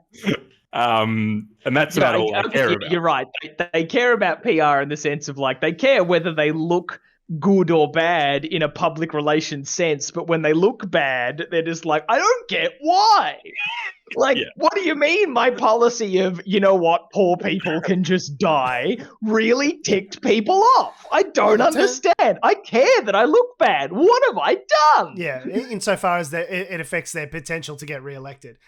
And that's about all they care about. You're right. They care about PR in the sense of like, they care whether they look good or bad in a public relations sense, but when they look bad, they're just like, I don't get why. Like, What do you mean my policy of, you know what, poor people can just die really ticked people off? I don't understand. I care that I look bad. What have I done? Yeah, insofar as it affects their potential to get reelected.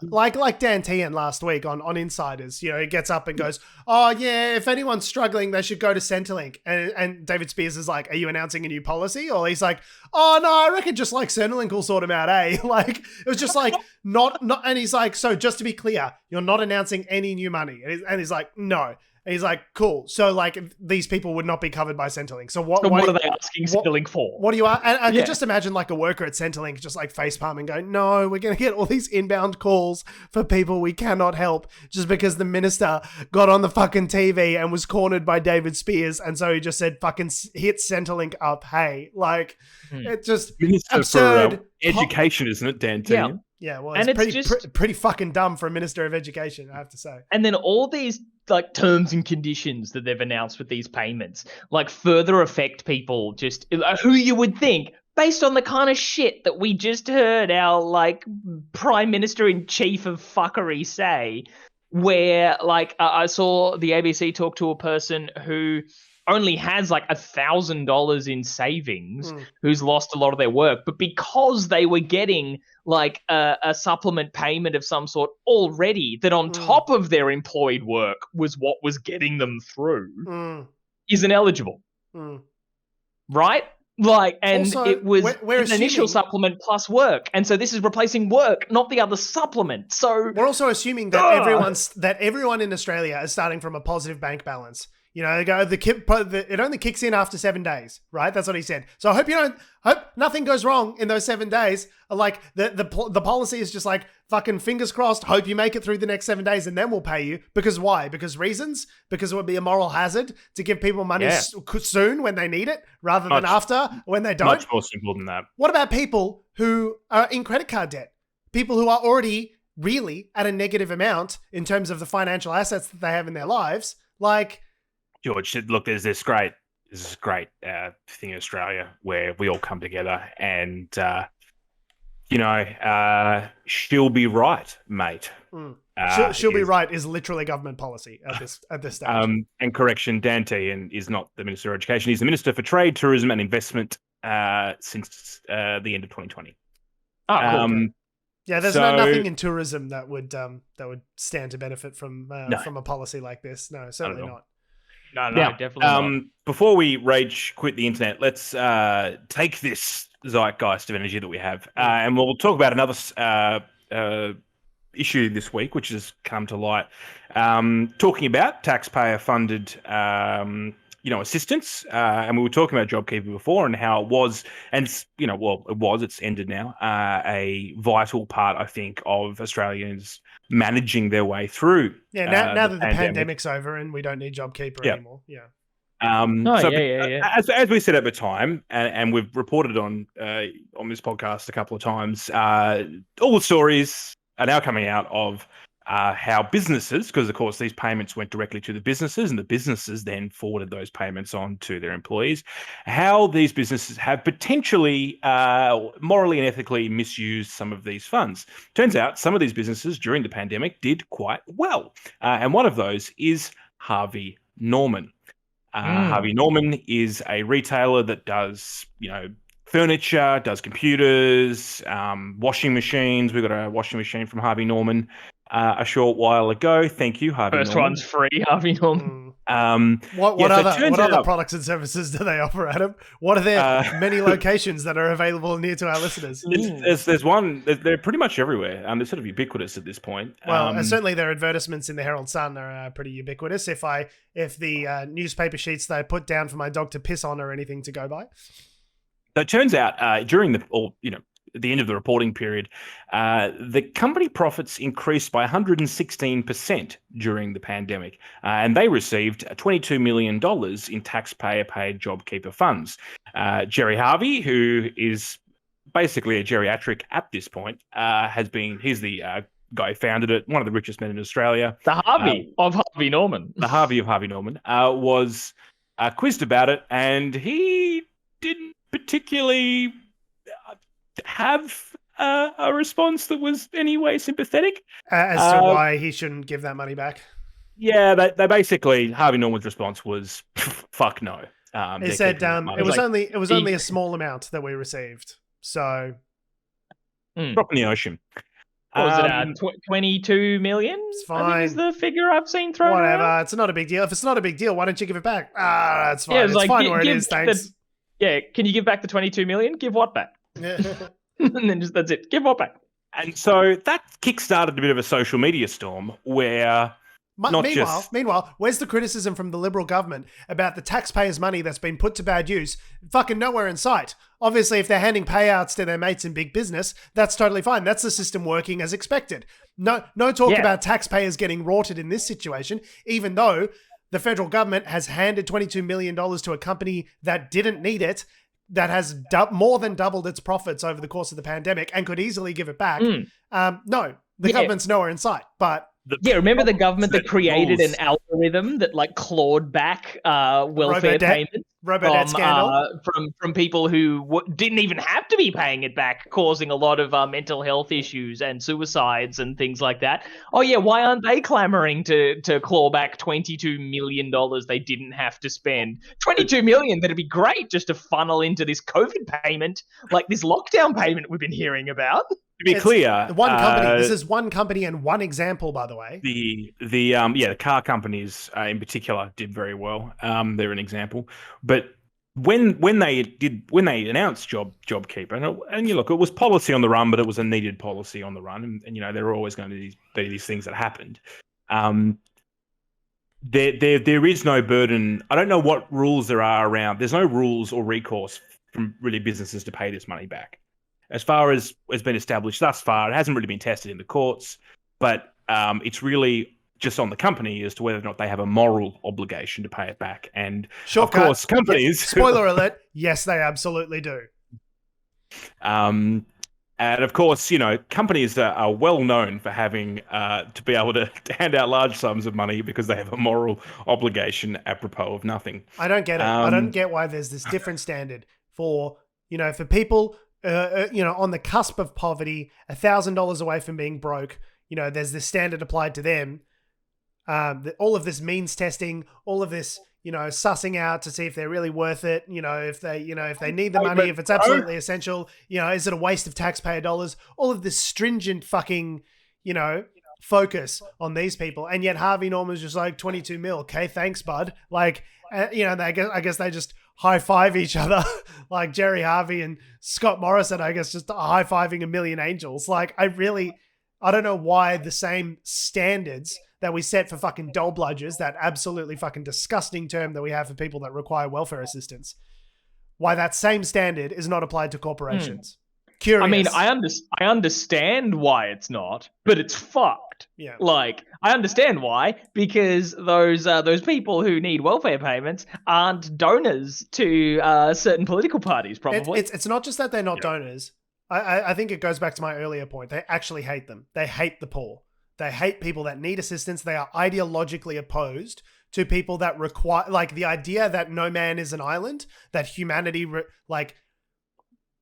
Like Dan Tian last week on Insiders, he gets up and goes, oh yeah, if anyone's struggling, they should go to Centrelink. And David Spears is like, are you announcing a new policy? Or he's like, oh no, I reckon just like Centrelink will sort them out, eh? Like, it was just like, not, and he's like, so just to be clear, you're not announcing any new money. And he's like, no. And he's like, cool. So like these people would not be covered by Centrelink. So what are they asking Centrelink for? What do you and I could just imagine like a worker at Centrelink just like facepalming going, no, we're going to get all these inbound calls for people we cannot help just because the minister got on the fucking TV and was cornered by David Spears. And so he just said, fucking hit Centrelink up. Hey, like it just Minister absurd. For education, isn't it, Dan? Yeah. Yeah, well, and it's pretty fucking dumb for a Minister of Education, I have to say. And then all these like terms and conditions that they've announced with these payments, like further affect people just who you would think, based on the kind of shit that we just heard our like Prime Minister in Chief of fuckery say, where like I saw the ABC talk to a person who only has like $1,000 in savings, who's lost a lot of their work, but because they were getting like a supplement payment of some sort already, that on top of their employed work was what was getting them through, isn't eligible, right? Like, and also, it was we're an initial supplement plus work, and so this is replacing work, not the other supplement. So we're also assuming that everyone in Australia is starting from a positive bank balance. You know, they go, it only kicks in after 7 days, right? That's what he said. So I hope nothing goes wrong in those 7 days. Like the policy is just like, fucking fingers crossed, hope you make it through the next 7 days and then we'll pay you. Because why? Because reasons? Because it would be a moral hazard to give people money soon when they need it rather than after when they don't. Much more simple than that. What about people who are in credit card debt? People who are already really at a negative amount in terms of the financial assets that they have in their lives. Like, George, look, there's this great thing in Australia where we all come together and, she'll be right, mate. She'll be right is literally government policy at this stage. And correction, Dan Tehan is not the Minister of Education. He's the Minister for Trade, Tourism and Investment since the end of 2020. Oh, cool. Yeah, there's nothing in tourism that would stand to benefit from a policy like this. No, certainly not. No, definitely not. Before we rage quit the internet, let's take this zeitgeist of energy that we have, and we'll talk about another issue this week, which has come to light, talking about taxpayer-funded, assistance. And we were talking about JobKeeper before and how it was, and it's ended now, a vital part, I think, of Australians managing their way through. Yeah, now that the pandemic's over and we don't need JobKeeper anymore. Yeah. As we said at the time, and we've reported on this podcast a couple of times, all the stories are now coming out of how businesses, because of course these payments went directly to the businesses and the businesses then forwarded those payments on to their employees, how these businesses have potentially morally and ethically misused some of these funds. Turns out some of these businesses during the pandemic did quite well. And one of those is Harvey Norman. Harvey Norman is a retailer that does, furniture, does computers, washing machines. We got a washing machine from Harvey Norman a short while ago. Thank you, Harvey Norman. First one's free, Harvey Norman. What other products and services do they offer, Adam? What are their many locations that are available near to our listeners? There's one. They're pretty much everywhere. They're sort of ubiquitous at this point. Well, certainly their advertisements in the Herald Sun are pretty ubiquitous. If the newspaper sheets they put down for my dog to piss on are anything to go by. So it turns out during the end of the reporting period, the company profits increased by 116% during the pandemic, and they received $22 million in taxpayer-paid JobKeeper funds. Jerry Harvey, who is basically a geriatric at this point, he's the guy who founded it, one of the richest men in Australia. The Harvey of Harvey Norman. The Harvey of Harvey Norman was quizzed about it, and he didn't particularly have a response that was anyway sympathetic as to why he shouldn't give that money back. Yeah, they basically, Harvey Norman's response was fuck no. He said it was only a small amount that we received, so drop in the ocean. What was it? 22 million? It's fine. I think is the figure I've seen thrown Whatever. around. It's not a big deal. If it's not a big deal, why don't you give it back? That's fine. Yeah, it's fine where it is. Thanks. Can you give back the 22 million? Give what back? And then that's it. Give what back? And so that kickstarted a bit of a social media storm where Meanwhile, where's the criticism from the Liberal government about the taxpayers' money that's been put to bad use? Fucking nowhere in sight. Obviously, if they're handing payouts to their mates in big business, that's totally fine. That's the system working as expected. No talk about taxpayers getting rorted in this situation, even though the federal government has handed $22 million to a company that didn't need it, that has more than doubled its profits over the course of the pandemic and could easily give it back. No, the government's nowhere in sight. But remember the government that created an algorithm that clawed back welfare payments from people who didn't even have to be paying it back, causing a lot of mental health issues and suicides and things like that. Oh yeah, why aren't they clamoring to claw back $22 million they didn't have to spend? $22 million that'd be great just to funnel into this COVID payment, like this lockdown payment we've been hearing about. To be clear, one company. This is one company and one example, by the way. The car companies in particular did very well. They're an example, but when they announced JobKeeper, and you look, it was policy on the run, but it was a needed policy on the run, and there are always going to be these things that happened. There is no burden. I don't know what rules there are around. There's no rules or recourse from really businesses to pay this money back. As far as has been established thus far, it hasn't really been tested in the courts, but it's really just on the company as to whether or not they have a moral obligation to pay it back. And of course, companies... Spoiler alert, yes, they absolutely do. And of course, companies are well known for having to be able to hand out large sums of money because they have a moral obligation apropos of nothing. I don't get it. I don't get why there's this different standard for people... on the cusp of poverty, $1,000 away from being broke, there's this standard applied to them. All of this means testing, all of this, sussing out to see if they're really worth it. If they need the money, if it's absolutely essential, is it a waste of taxpayer dollars? All of this stringent fucking, focus on these people. And yet Harvey Norman's just like 22 mil. Okay, thanks, bud. I guess they just high five each other like Jerry Harvey and Scott Morrison, I guess, just high fiving a million angels. I don't know why the same standards that we set for fucking Dole bludgers, that absolutely fucking disgusting term that we have for people that require welfare assistance, why that same standard is not applied to corporations. Curious. I mean, I understand why it's not, but it's fucked. Yeah. I understand why, because those people who need welfare payments aren't donors to certain political parties, probably. It's not just that they're not donors. I think it goes back to my earlier point. They actually hate them. They hate the poor. They hate people that need assistance. They are ideologically opposed to people that require, the idea that no man is an island, that humanity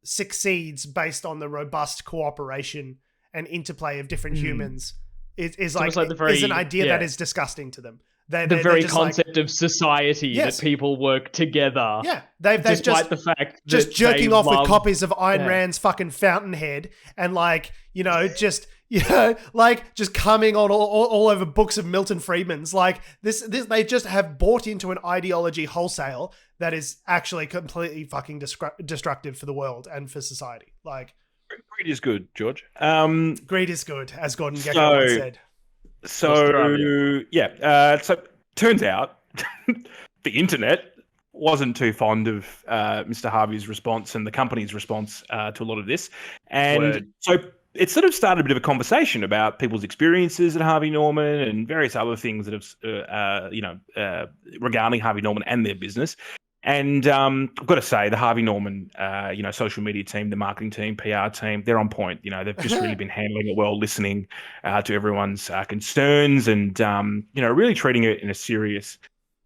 succeeds based on the robust cooperation and interplay of different humans is an idea that is disgusting to them. The very concept of society that people work together. Yeah, they've despite the fact just that jerking off with copies of Ayn Rand's fucking Fountainhead and just coming on all over books of Milton Friedman's. This they just have bought into an ideology wholesale that is actually completely fucking destructive for the world and for society. Greed is good, George. Greed is good, as Gordon Gekko once said. So turns out the internet wasn't too fond of Mr. Harvey's response and the company's response to a lot of this. And so it sort of started a bit of a conversation about people's experiences at Harvey Norman and various other things that have, regarding Harvey Norman and their business. And I've got to say, the Harvey Norman, social media team, the marketing team, PR team, they're on point. They've just really been handling it well, listening to everyone's concerns and, really treating it in a serious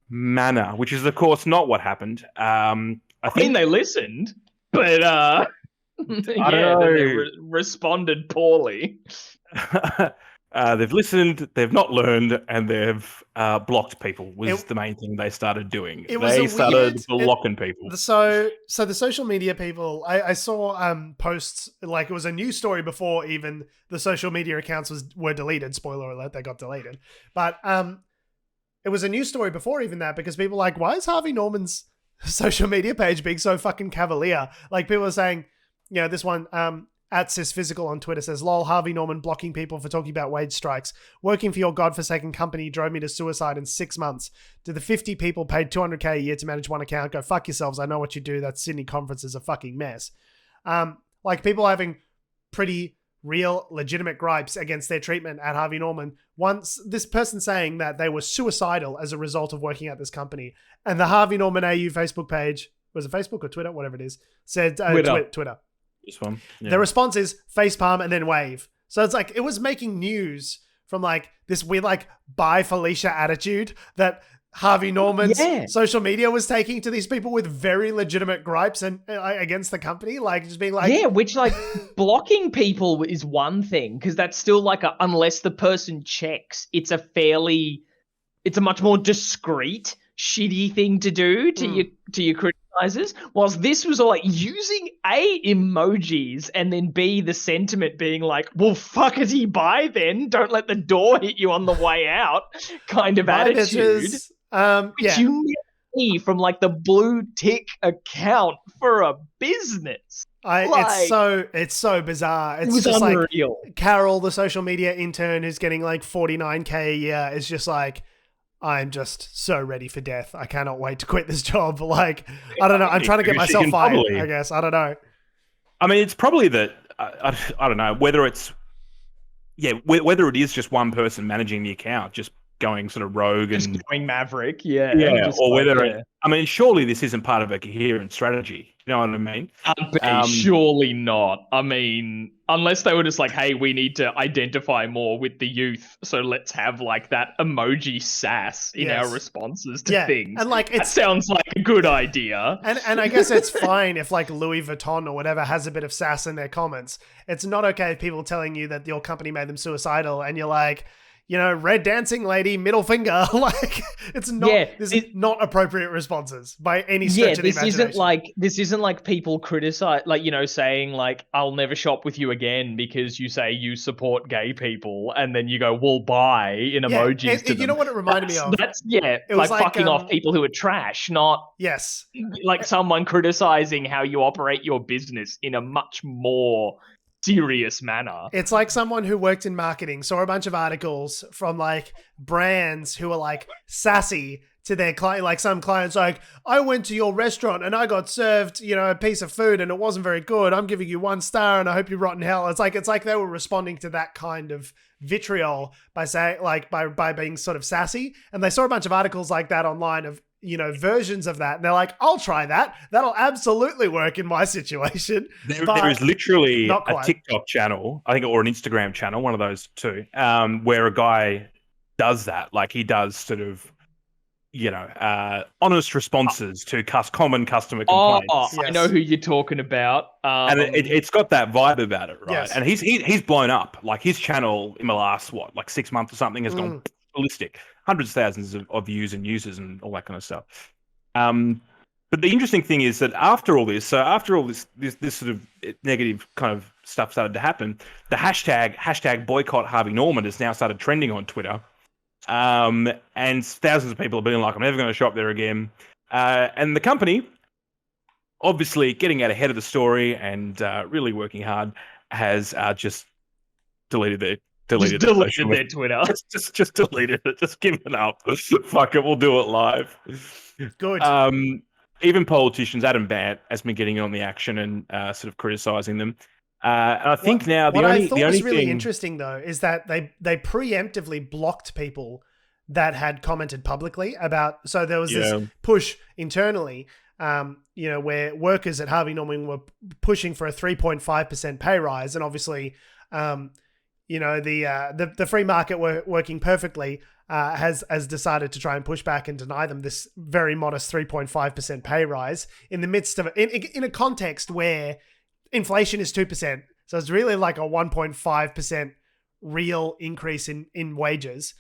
manner, which is, of course, not what happened. I mean, they listened, but I don't know. They responded poorly. They've listened, they've not learned, and they've blocked people was the main thing they started doing. They started blocking people. So the social media people, I saw posts, it was a news story before even the social media accounts were deleted. Spoiler alert, they got deleted. But it was a news story before even that because people were like, why is Harvey Norman's social media page being so fucking cavalier? People are saying, this one... At Cisphysical on Twitter says, lol, Harvey Norman blocking people for talking about wage strikes. Working for your godforsaken company drove me to suicide in 6 months. Do the 50 people paid $200K a year to manage one account go fuck yourselves? I know what you do. That Sydney conference is a fucking mess. Like people having pretty real legitimate gripes against their treatment at Harvey Norman. Once this person saying that they were suicidal as a result of working at this company, and the Harvey Norman AU Facebook page, was it Facebook or Twitter, whatever it is, said Twitter. This one. Yeah. The response is facepalm and then wave. So it's like it was making news from like this weird like bye Felicia attitude that Harvey Norman's social media was taking to these people with very legitimate gripes and against the company, like just being like, which like blocking people is one thing because that's still like unless the person checks, it's a much more discreet, shitty thing to do to your criticizers. Whilst this was all like using A, emojis, and then B, the sentiment being like, well, fuckity bye then, don't let the door hit you on the way out kind of attitude. Which you never see from like the blue tick account for a business. It's so bizarre. It's just unreal. Like Carol, the social media intern who's getting like $49K a year, is just like, I'm just so ready for death. I cannot wait to quit this job. Like, I don't know. I'm trying to get myself fired, I guess. I don't know. I mean, it's probably that, I don't know, whether it is just one person managing the account, just going sort of rogue and going maverick, or whether I mean, surely this isn't part of a coherent strategy. You know what I mean? Surely not. I mean, unless they were just like, hey, we need to identify more with the youth, so let's have like that emoji sass in our responses to things. And like that sounds like a good idea. And I guess it's fine if like Louis Vuitton or whatever has a bit of sass in their comments. It's not okay if people telling you that your company made them suicidal and you're like, you know, red dancing lady, middle finger. Like, it's not. This is not appropriate responses by any stretch of the imagination. This isn't like people criticize, like, you know, saying like, I'll never shop with you again because you say you support gay people, and then you go, well, bye in emojis to them. You know what it reminded me of? That's it was like fucking off people who are trash, not like someone criticizing how you operate your business in a much more serious manner. It's like someone who worked in marketing saw a bunch of articles from like brands who are like sassy to their client. Like some clients like, I went to your restaurant and I got served, you know, a piece of food and it wasn't very good. I'm giving you 1 star and I hope you rot in hell. It's like they were responding to that kind of vitriol by saying like by being sort of sassy. And they saw a bunch of articles like that online of, you know, versions of that. And they're like, I'll try that. That'll absolutely work in my situation. There is literally a TikTok channel, I think, or an Instagram channel, one of those two, where a guy does that. Like he does sort of, you know, honest responses to common customer complaints. I know who you're talking about. And it's got that vibe about it, right? Yes. And he's blown up. Like his channel in the last, 6 months or something has gone ballistic. Hundreds of thousands of views and users and all that kind of stuff. But the interesting thing is that after all this sort of negative kind of stuff started to happen, the hashtag boycott Harvey Norman has now started trending on Twitter. And thousands of people have been like, I'm never going to shop there again. And the company, obviously getting out ahead of the story and really working hard, has just deleted their Twitter. Just deleted it. Just give it up. Fuck it, we'll do it live. Good. Even politicians, Adam Bant has been getting on the action and sort of criticizing them. And I think now the only thing was really interesting though is that they preemptively blocked people that had commented publicly about. So there was this push internally, you know, where workers at Harvey Norman were pushing for a 3.5% pay rise, and obviously, you know, the free market working perfectly has decided to try and push back and deny them this very modest 3.5% pay rise in the midst of in a context where inflation is 2%. So it's really like a 1.5% real increase in wages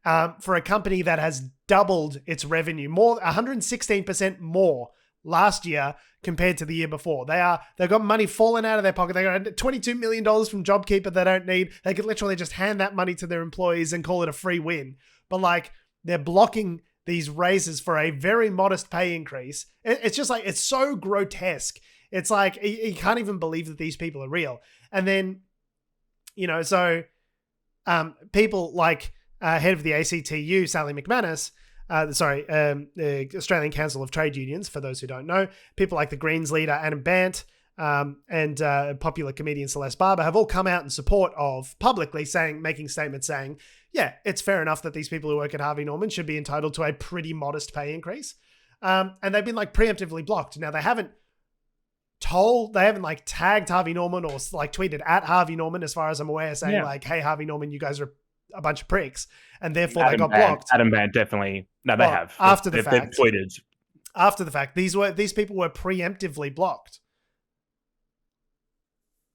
for a company that has doubled its revenue, 116% more last year compared to the year before. They've got money falling out of their pocket. They got $22 million from JobKeeper they don't need. They could literally just hand that money to their employees and call it a free win. But like they're blocking these raises for a very modest pay increase. It's just like, it's so grotesque It's like you can't even believe that these people are real. And then, so people like head of the ACTU, Sally McManus, the Australian Council of Trade Unions, for those who don't know, people like the Greens leader Adam Bant, and popular comedian Celeste Barber have all come out in support of publicly making statements saying, yeah, it's fair enough that these people who work at Harvey Norman should be entitled to a pretty modest pay increase. And they've been like preemptively blocked. Now they haven't like tagged Harvey Norman or like tweeted at Harvey Norman, as far as I'm aware, saying like, hey, Harvey Norman, you guys are a bunch of pricks. And therefore they got blocked. Adam Bant definitely. No, they have. After the fact. They've tweeted. After the fact. These people were preemptively blocked.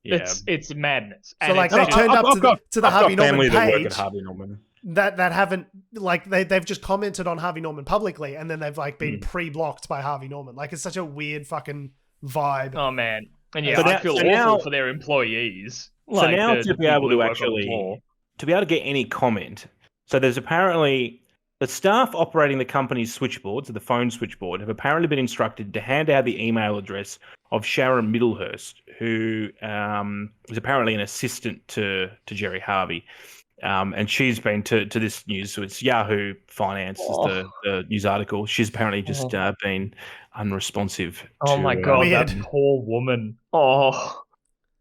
Yeah. It's madness. So like they turned up to the Harvey Norman page work at Harvey Norman. that haven't like they've just commented on Harvey Norman publicly, and then they've like been pre-blocked by Harvey Norman. Like it's such a weird fucking vibe. Oh man, and yeah, I feel awful for their employees. So now to be able to get any comment, so there's apparently the staff operating the company's switchboards, the phone switchboard, have apparently been instructed to hand out the email address of Sharon Middlehurst, who was apparently an assistant to Jerry Harvey. And she's been to this news, so it's Yahoo Finance is the news article. She's apparently just been unresponsive. Oh my God, that poor woman. Oh,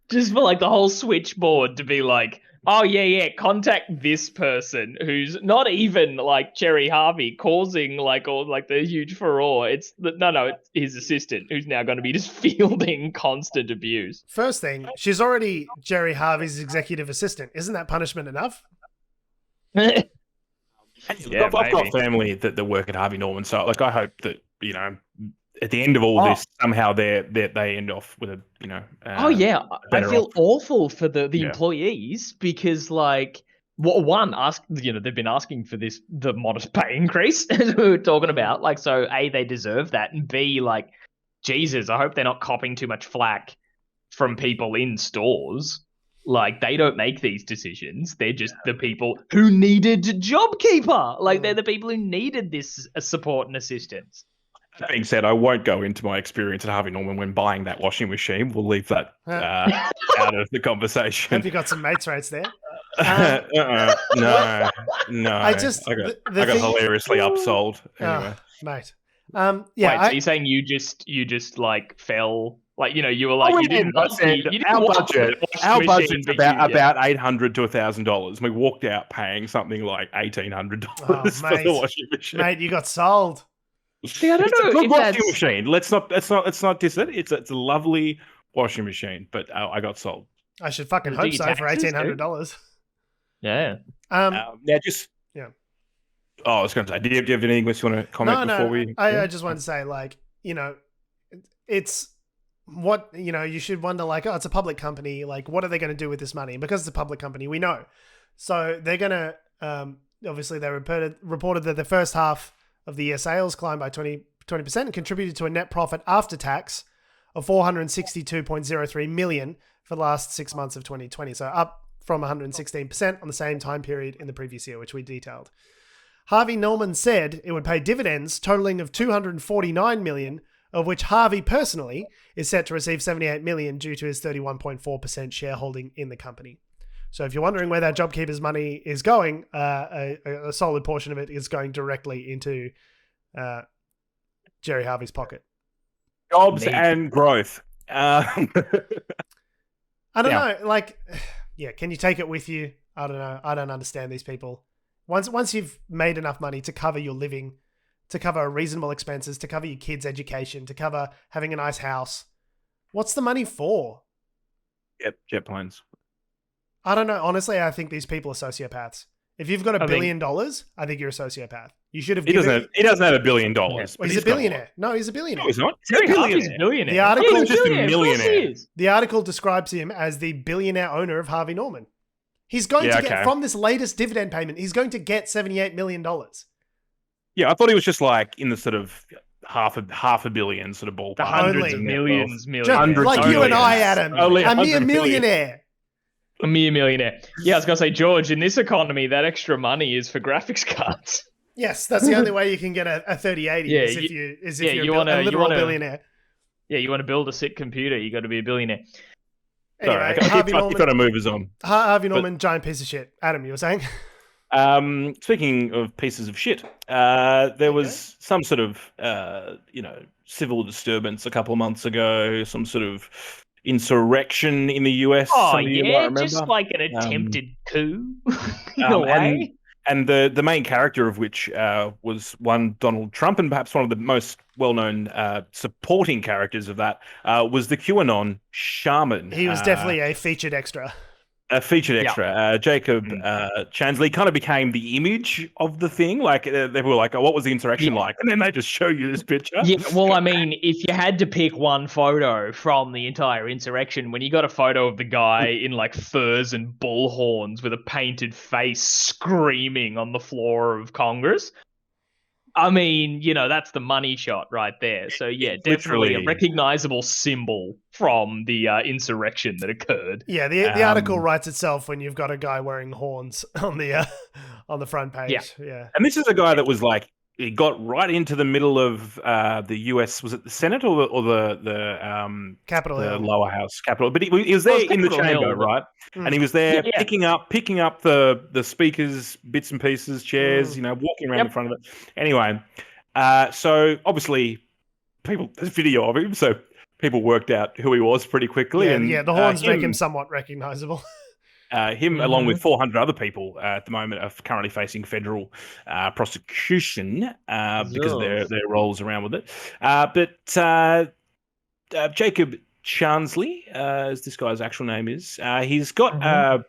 just for like the whole switchboard to be like, oh yeah, contact this person who's not even like Jerry Harvey causing like all like the huge furore. It's his assistant who's now going to be just fielding constant abuse. First thing, she's already Jerry Harvey's executive assistant. Isn't that punishment enough? I've got family that work at Harvey Norman, so like I hope that at the end of all this, somehow they end off with a I feel awful for the employees because like they've been asking for the modest pay increase as we were talking about, like, so A, they deserve that, and B, like, Jesus, I hope they're not copping too much flack from people in stores. Like, they don't make these decisions. They're just the people who needed JobKeeper. Like, they're the people who needed this support and assistance. That being said, I won't go into my experience at Harvey Norman when buying that washing machine. We'll leave that out of the conversation. Have you got some mates rates there? No. I got hilariously upsold. Anyway, mate. Wait, so you're saying you just like fell, like you were like you didn't. Our budget's about $800 to $1,000. We walked out paying something like $1,800 for the washing machine. Mate, you got sold. See, I don't know. It's a good washing machine. Let's not diss it. It's a lovely washing machine, but I got sold. I should fucking hope so for $1,800. Yeah. I was going to say, do you have anything else you want to comment before we? I just wanted to say, like, it's what you should wonder, like, it's a public company. Like, what are they going to do with this money? And because it's a public company, we know. So they're going to obviously they reported that the first half of the year sales climbed by 20% and contributed to a net profit after tax of $462.03 million for the last 6 months of 2020. So up from 116% on the same time period in the previous year, which we detailed. Harvey Norman said it would pay dividends totaling of $249 million, of which Harvey personally is set to receive $78 million due to his 31.4% shareholding in the company. So if you're wondering where that JobKeeper's money is going, a solid portion of it is going directly into Jerry Harvey's pocket. Jobs and growth. I don't know. Like, can you take it with you? I don't know. I don't understand these people. Once you've made enough money to cover your living, to cover reasonable expenses, to cover your kids' education, to cover having a nice house, what's the money for? Jet planes. I don't know. Honestly, I think these people are sociopaths. If you've got $1 billion, I think you're a sociopath. You should have. He doesn't have $1 billion. Well, he's a billionaire. No, he's a billionaire. No, he's not. He's a billionaire. The article is just a millionaire. The article describes him as the billionaire owner of Harvey Norman. He's going to get from this latest dividend payment. He's going to get $78 million. Yeah, I thought he was just like in the sort of half a billion sort of ballpark. Hundreds of millions. Like you and I, Adam. A mere millionaire. A mere millionaire. Yeah, I was going to say, George, in this economy, that extra money is for graphics cards. Yes, that's the only way you can get a 3080 is if you're a literal billionaire. Yeah, you want to build a sick computer, you got to be a billionaire. Anyway, Sorry, Harvey you've Norman, got to move us on. Harvey Norman, giant piece of shit. Adam, you were saying? Speaking of pieces of shit, there was some sort of, civil disturbance a couple of months ago, some sort of insurrection in the US. Oh, some of you might remember. just like an attempted coup in a way. And the main character of which was one Donald Trump, and perhaps one of the most well-known supporting characters of that was the QAnon Shaman. He was definitely a featured extra. A featured extra. Jacob Chansley kind of became the image of the thing. Like, they were like, oh, what was the insurrection like? And then they just show you this picture. Yeah, well, I mean, if you had to pick one photo from the entire insurrection, when you got a photo of the guy in like furs and bull horns with a painted face screaming on the floor of Congress, I mean, that's the money shot right there. So, yeah, definitely a recognizable symbol from the insurrection that occurred. Yeah, the article writes itself when you've got a guy wearing horns on the front page. Yeah. And this is a guy that was like, he got right into the middle of the US. Was it the Senate or the Capitol the Hill. lower house, Capitol? But he was there in the chamber, right? And he was there picking up the speakers, bits and pieces, chairs, walking around in front of it. Anyway, so obviously there's video of him, so people worked out who he was pretty quickly. Yeah, the horns make him somewhat recognizable. Him, along with 400 other people at the moment, are currently facing federal prosecution because of their roles around with it. But Jacob Chansley, as this guy's actual name is, he's got an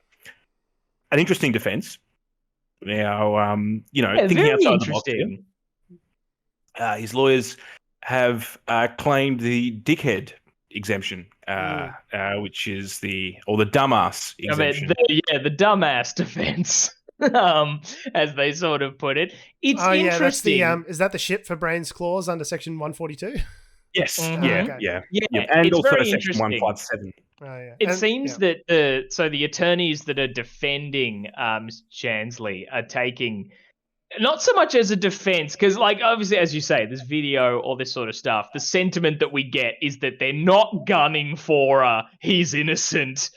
interesting defense. Now, thinking outside the box here. His lawyers have claimed the dickhead exemption, which is the dumbass exemption. The dumbass defense, as they sort of put it. It's interesting. Yeah, that's is that the shit for brains clause under Section 142? Yes. Mm-hmm. Yeah. And also very Section 157. It seems that the attorneys that are defending Chansley are taking. Not so much as a defense, because, like, obviously, as you say, this video, all this sort of stuff, the sentiment that we get is that they're not gunning for he's innocent,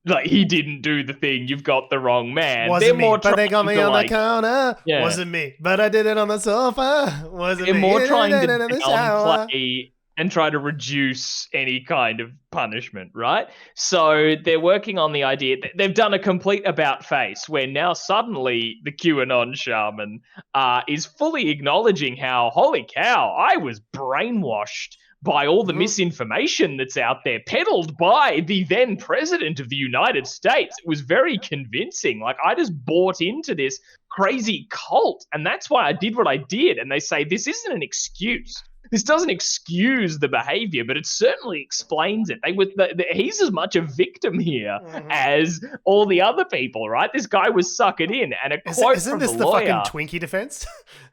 like, he didn't do the thing, you've got the wrong man. Wasn't me, but they got me on the counter. Yeah. Wasn't me, but I did it on the sofa. Wasn't they're me. more trying to downplay and try to reduce any kind of punishment, right? So they're working on the idea that they've done a complete about face where now suddenly the QAnon Shaman is fully acknowledging how, holy cow, I was brainwashed by all the misinformation that's out there, peddled by the then president of the United States. It was very convincing. Like, I just bought into this crazy cult, and that's why I did what I did. And they say this isn't an excuse. This doesn't excuse the behavior, but it certainly explains it. He's as much a victim here as all the other people, right? This guy was suckered in, and a quote isn't from this the the lawyer, fucking Twinkie defense?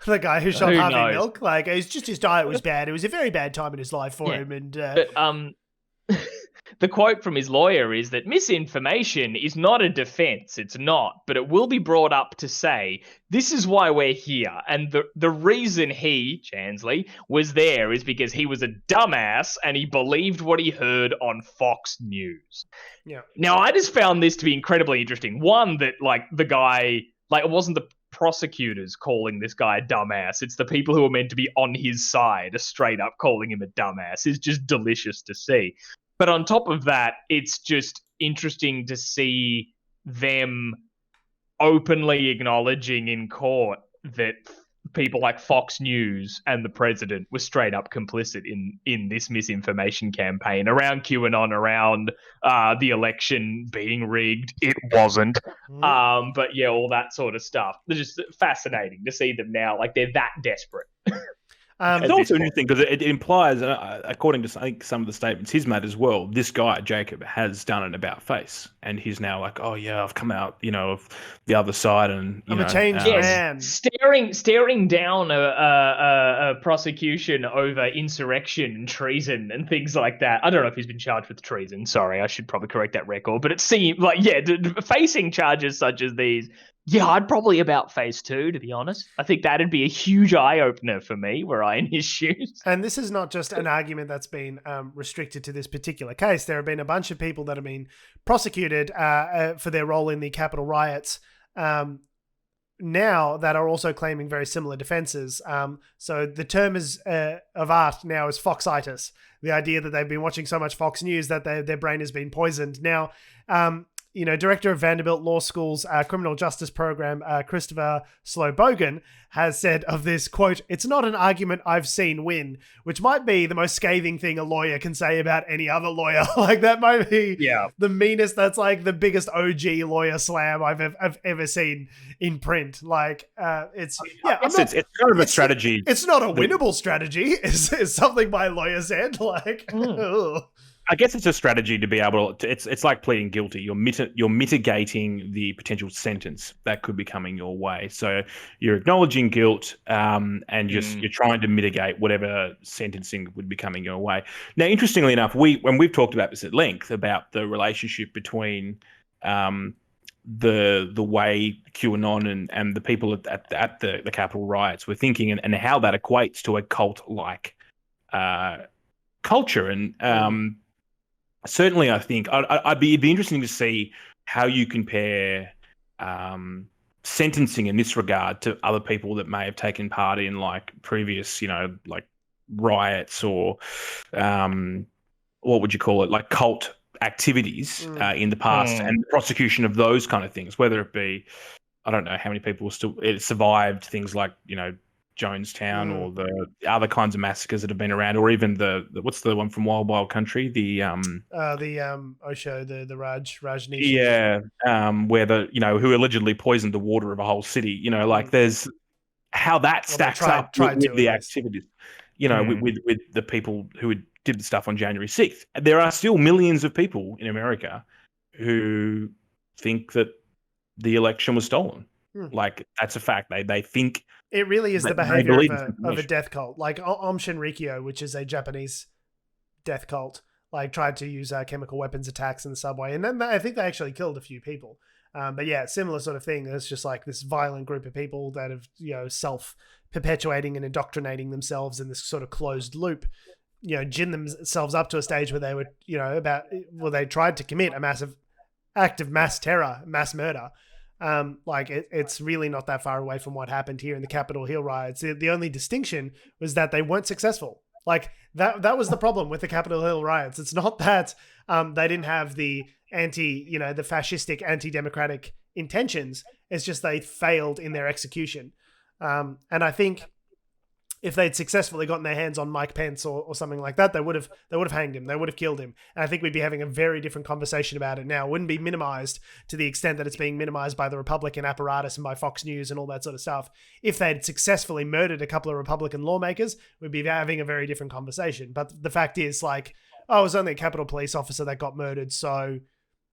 The guy who shot Harvey Milk? Like, it's just his diet was bad. It was a very bad time in his life for him. And the quote from his lawyer is that misinformation is not a defense. It's not, but it will be brought up to say, this is why we're here. And the reason he, Chansley, was there is because he was a dumbass and he believed what he heard on Fox News. Yeah. Now, I just found this to be incredibly interesting. One, that, like, the guy, like, it wasn't the prosecutors calling this guy a dumbass. It's the people who are meant to be on his side are straight up calling him a dumbass. It's just delicious to see. But on top of that, it's just interesting to see them openly acknowledging in court that people like Fox News and the president were straight up complicit in this misinformation campaign around QAnon, around the election being rigged. It wasn't. But yeah, all that sort of stuff. It's just fascinating to see them now. Like, they're that desperate. It's also interesting because it implies, according to I think some of the statements he's made as well, this guy, Jacob, has done an about face. And he's now like, oh, yeah, I've come out, of the other side. And I'm a changed man. Staring down a prosecution over insurrection and treason and things like that. I don't know if he's been charged with treason. Sorry, I should probably correct that record. But it seemed like, facing charges such as these Yeah, I'd probably about phase 2, to be honest. I think that'd be a huge eye-opener for me, were I in his shoes. And this is not just an argument that's been restricted to this particular case. There have been a bunch of people that have been prosecuted for their role in the Capitol riots now that are also claiming very similar defenses. So the term of art now is foxitis, the idea that they've been watching so much Fox News that their brain has been poisoned. Now, Director of Vanderbilt Law School's criminal justice program, Christopher Slobogan, has said of this, quote, "It's not an argument I've seen win," which might be the most scathing thing a lawyer can say about any other lawyer. Like, that might be the meanest, that's like the biggest OG lawyer slam I've ever seen in print. Like, it's kind of a strategy. It's not a winnable strategy, is something my lawyer said. Like, I guess it's a strategy to be able to. It's like pleading guilty. You're mitigating the potential sentence that could be coming your way. So you're acknowledging guilt, and you're trying to mitigate whatever sentencing would be coming your way. Now, interestingly enough, when we've talked about this at length about the relationship between the way QAnon and the people at the Capitol riots were thinking, and how that equates to a cult-like culture, and certainly, I think it'd be interesting to see how you compare sentencing in this regard to other people that may have taken part in like previous, like riots or what would you call it, like cult activities in the past, and the prosecution of those kind of things. Whether it be, I don't know how many people survived things like Jonestown or the other kinds of massacres that have been around, or even the what's the one from Wild Wild Country, the Osho, the Rajneesh, where who allegedly poisoned the water of a whole city. Like there's how that stacks up with the activities. With the people who did the stuff on January 6th. There are still millions of people in America who think that the election was stolen. Like, that's a fact. They think it really is the behavior of a death cult. Like Aum Shinrikyo, which is a Japanese death cult, like tried to use chemical weapons attacks in the subway, and then I think they actually killed a few people. But yeah, similar sort of thing. It's just like this violent group of people that have self-perpetuating and indoctrinating themselves in this sort of closed loop. Gin themselves up to a stage where they were they tried to commit a massive act of mass terror, mass murder. It's really not that far away from what happened here in the Capitol Hill riots. The only distinction was that they weren't successful. Like that was the problem with the Capitol Hill riots. It's not that they didn't have the the fascistic, anti-democratic intentions. It's just they failed in their execution. And I think if they'd successfully gotten their hands on Mike Pence or something like that, they would have hanged him. They would have killed him. And I think we'd be having a very different conversation about it now. It wouldn't be minimized to the extent that it's being minimized by the Republican apparatus and by Fox News and all that sort of stuff. If they'd successfully murdered a couple of Republican lawmakers, we'd be having a very different conversation. But the fact is, it was only a Capitol Police officer that got murdered, so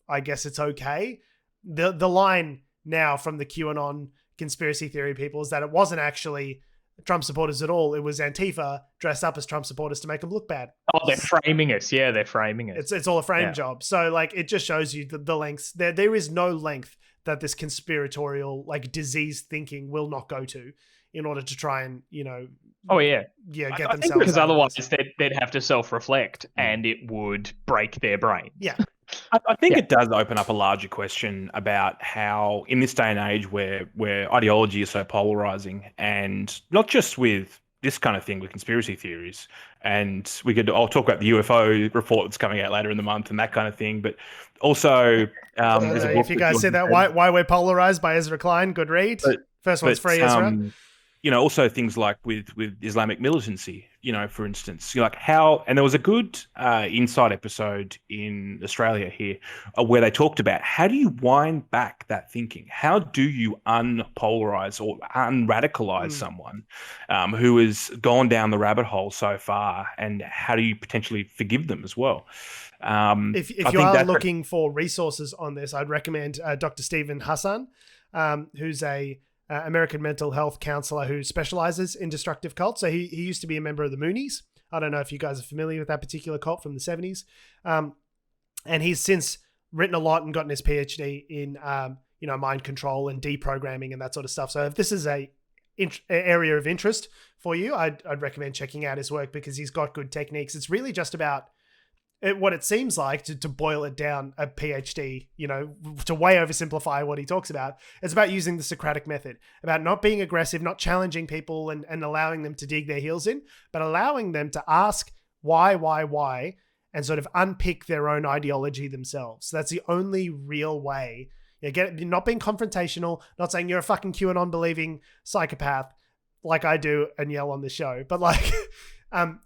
I guess it's okay. The line now from the QAnon conspiracy theory people is that it wasn't actually Trump supporters at all. It was Antifa dressed up as Trump supporters to make them look bad. Oh, they're framing us. Yeah, they're framing us. It's all a frame job. So it just shows you the lengths. There is no length that this conspiratorial disease thinking will not go to in order to try and get themselves. Because otherwise they'd have to self-reflect and it would break their brain. Yeah. I think it does open up a larger question about how, in this day and age where ideology is so polarizing, and not just with this kind of thing with conspiracy theories, and I'll talk about the UFO report that's coming out later in the month and that kind of thing, but also if you guys see that why we're polarized by Ezra Klein, good read. First one's free, Ezra. Also things like with Islamic militancy, for instance, and there was a good Inside episode in Australia here where they talked about how do you wind back that thinking? How do you unpolarize or unradicalize someone who has gone down the rabbit hole so far, and how do you potentially forgive them as well? If you are looking for resources on this, I'd recommend Dr. Stephen Hassan, who's a American mental health counselor who specializes in destructive cults. So he used to be a member of the Moonies. I don't know if you guys are familiar with that particular cult from the 70s. And he's since written a lot and gotten his PhD in, mind control and deprogramming and that sort of stuff. So if this is a area of interest for you, I'd recommend checking out his work because he's got good techniques. It's really just about what it seems like, to boil it down, a PhD, to way oversimplify what he talks about. It's about using the Socratic method, about not being aggressive, not challenging people and allowing them to dig their heels in, but allowing them to ask why, and sort of unpick their own ideology themselves. That's the only real way. Not being confrontational, not saying you're a fucking QAnon believing psychopath like I do and yell on the show, but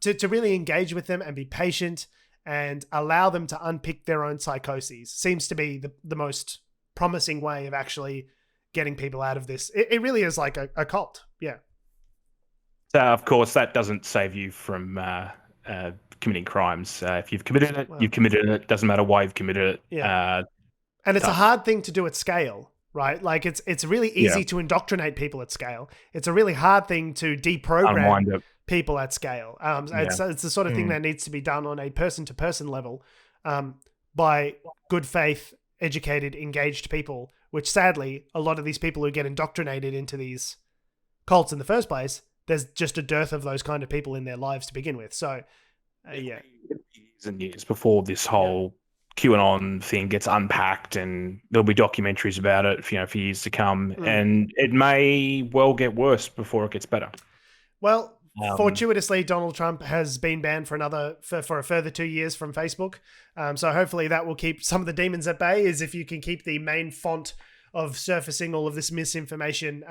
to really engage with them and be patient and allow them to unpick their own psychoses seems to be the most promising way of actually getting people out of this. It really is like a cult. Yeah. So, of course, that doesn't save you from committing crimes. If you've committed it, you've committed it. Doesn't matter why you've committed it. Yeah. And it's a hard thing to do at scale, right? Like it's really easy to indoctrinate people at scale. It's a really hard thing to deprogram people at scale. It's the sort of thing that needs to be done on a person-to-person level by good faith, educated, engaged people, which sadly, a lot of these people who get indoctrinated into these cults in the first place, there's just a dearth of those kind of people in their lives to begin with. So, years and years before this whole QAnon thing gets unpacked, and there'll be documentaries about it, for years to come, and it may well get worse before it gets better. Well, fortuitously, Donald Trump has been banned for a further 2 years from Facebook. So hopefully that will keep some of the demons at bay, is if you can keep the main font of surfacing all of this misinformation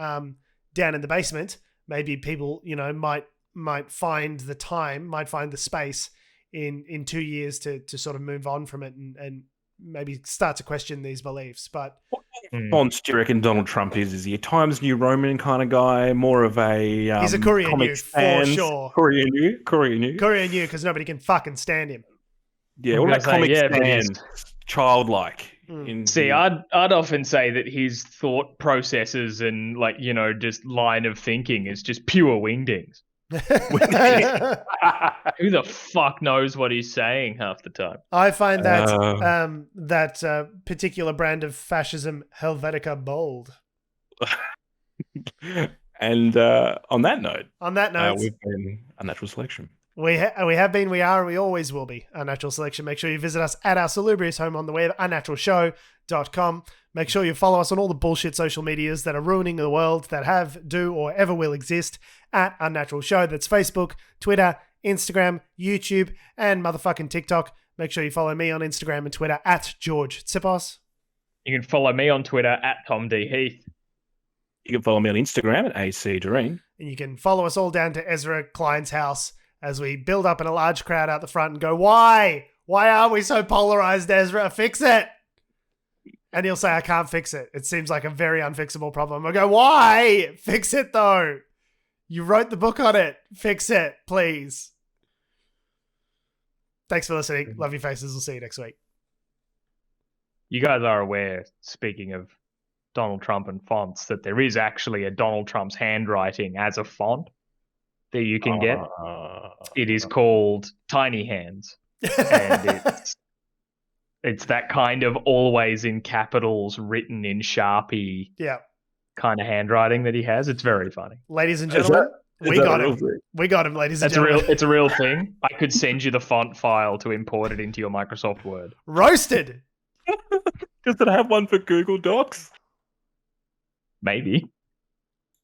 down in the basement. Maybe people, might find the space in 2 years to sort of move on from it and maybe start to question these beliefs. But what fonts do you reckon Donald Trump is? Is he a Times New Roman kind of guy? More of a he's a Courier New for sure. Courier New, because nobody can fucking stand him. Yeah, what about Comic Sans? Childlike. See, I'd often say that his thought processes and just line of thinking is just pure wingdings. Who the fuck knows what he's saying half the time? I find that particular brand of fascism Helvetica bold. And on that note, we've been Unnatural Selection. We have been, we are, and we always will be Unnatural Selection. Make sure you visit us at our salubrious home on the web, unnaturalshow.com. Make sure you follow us on all the bullshit social medias that are ruining the world, that have, do, or ever will exist, at Unnatural Show. That's Facebook, Twitter, Instagram, YouTube, and motherfucking TikTok. Make sure you follow me on Instagram and Twitter at George Tsipos. You can follow me on Twitter at Tom D. Heath. You can follow me on Instagram at AC Doreen. And you can follow us all down to Ezra Klein's house as we build up in a large crowd out the front and go, why? Why are we so polarized, Ezra? Fix it. And he'll say, I can't fix it. It seems like a very unfixable problem. I go, why? Fix it, though. You wrote the book on it. Fix it, please. Thanks for listening. Love your faces. We'll see you next week. You guys are aware, speaking of Donald Trump and fonts, that there is actually a Donald Trump's handwriting as a font that you can get. It is called Tiny Hands. And it's that kind of always in capitals written in Sharpie kind of handwriting that he has. It's very funny. Ladies and gentlemen, we got him. We got him, ladies and gentlemen. It's a real thing. I could send you the font file to import it into your Microsoft Word. Roasted. Does it have one for Google Docs? Maybe.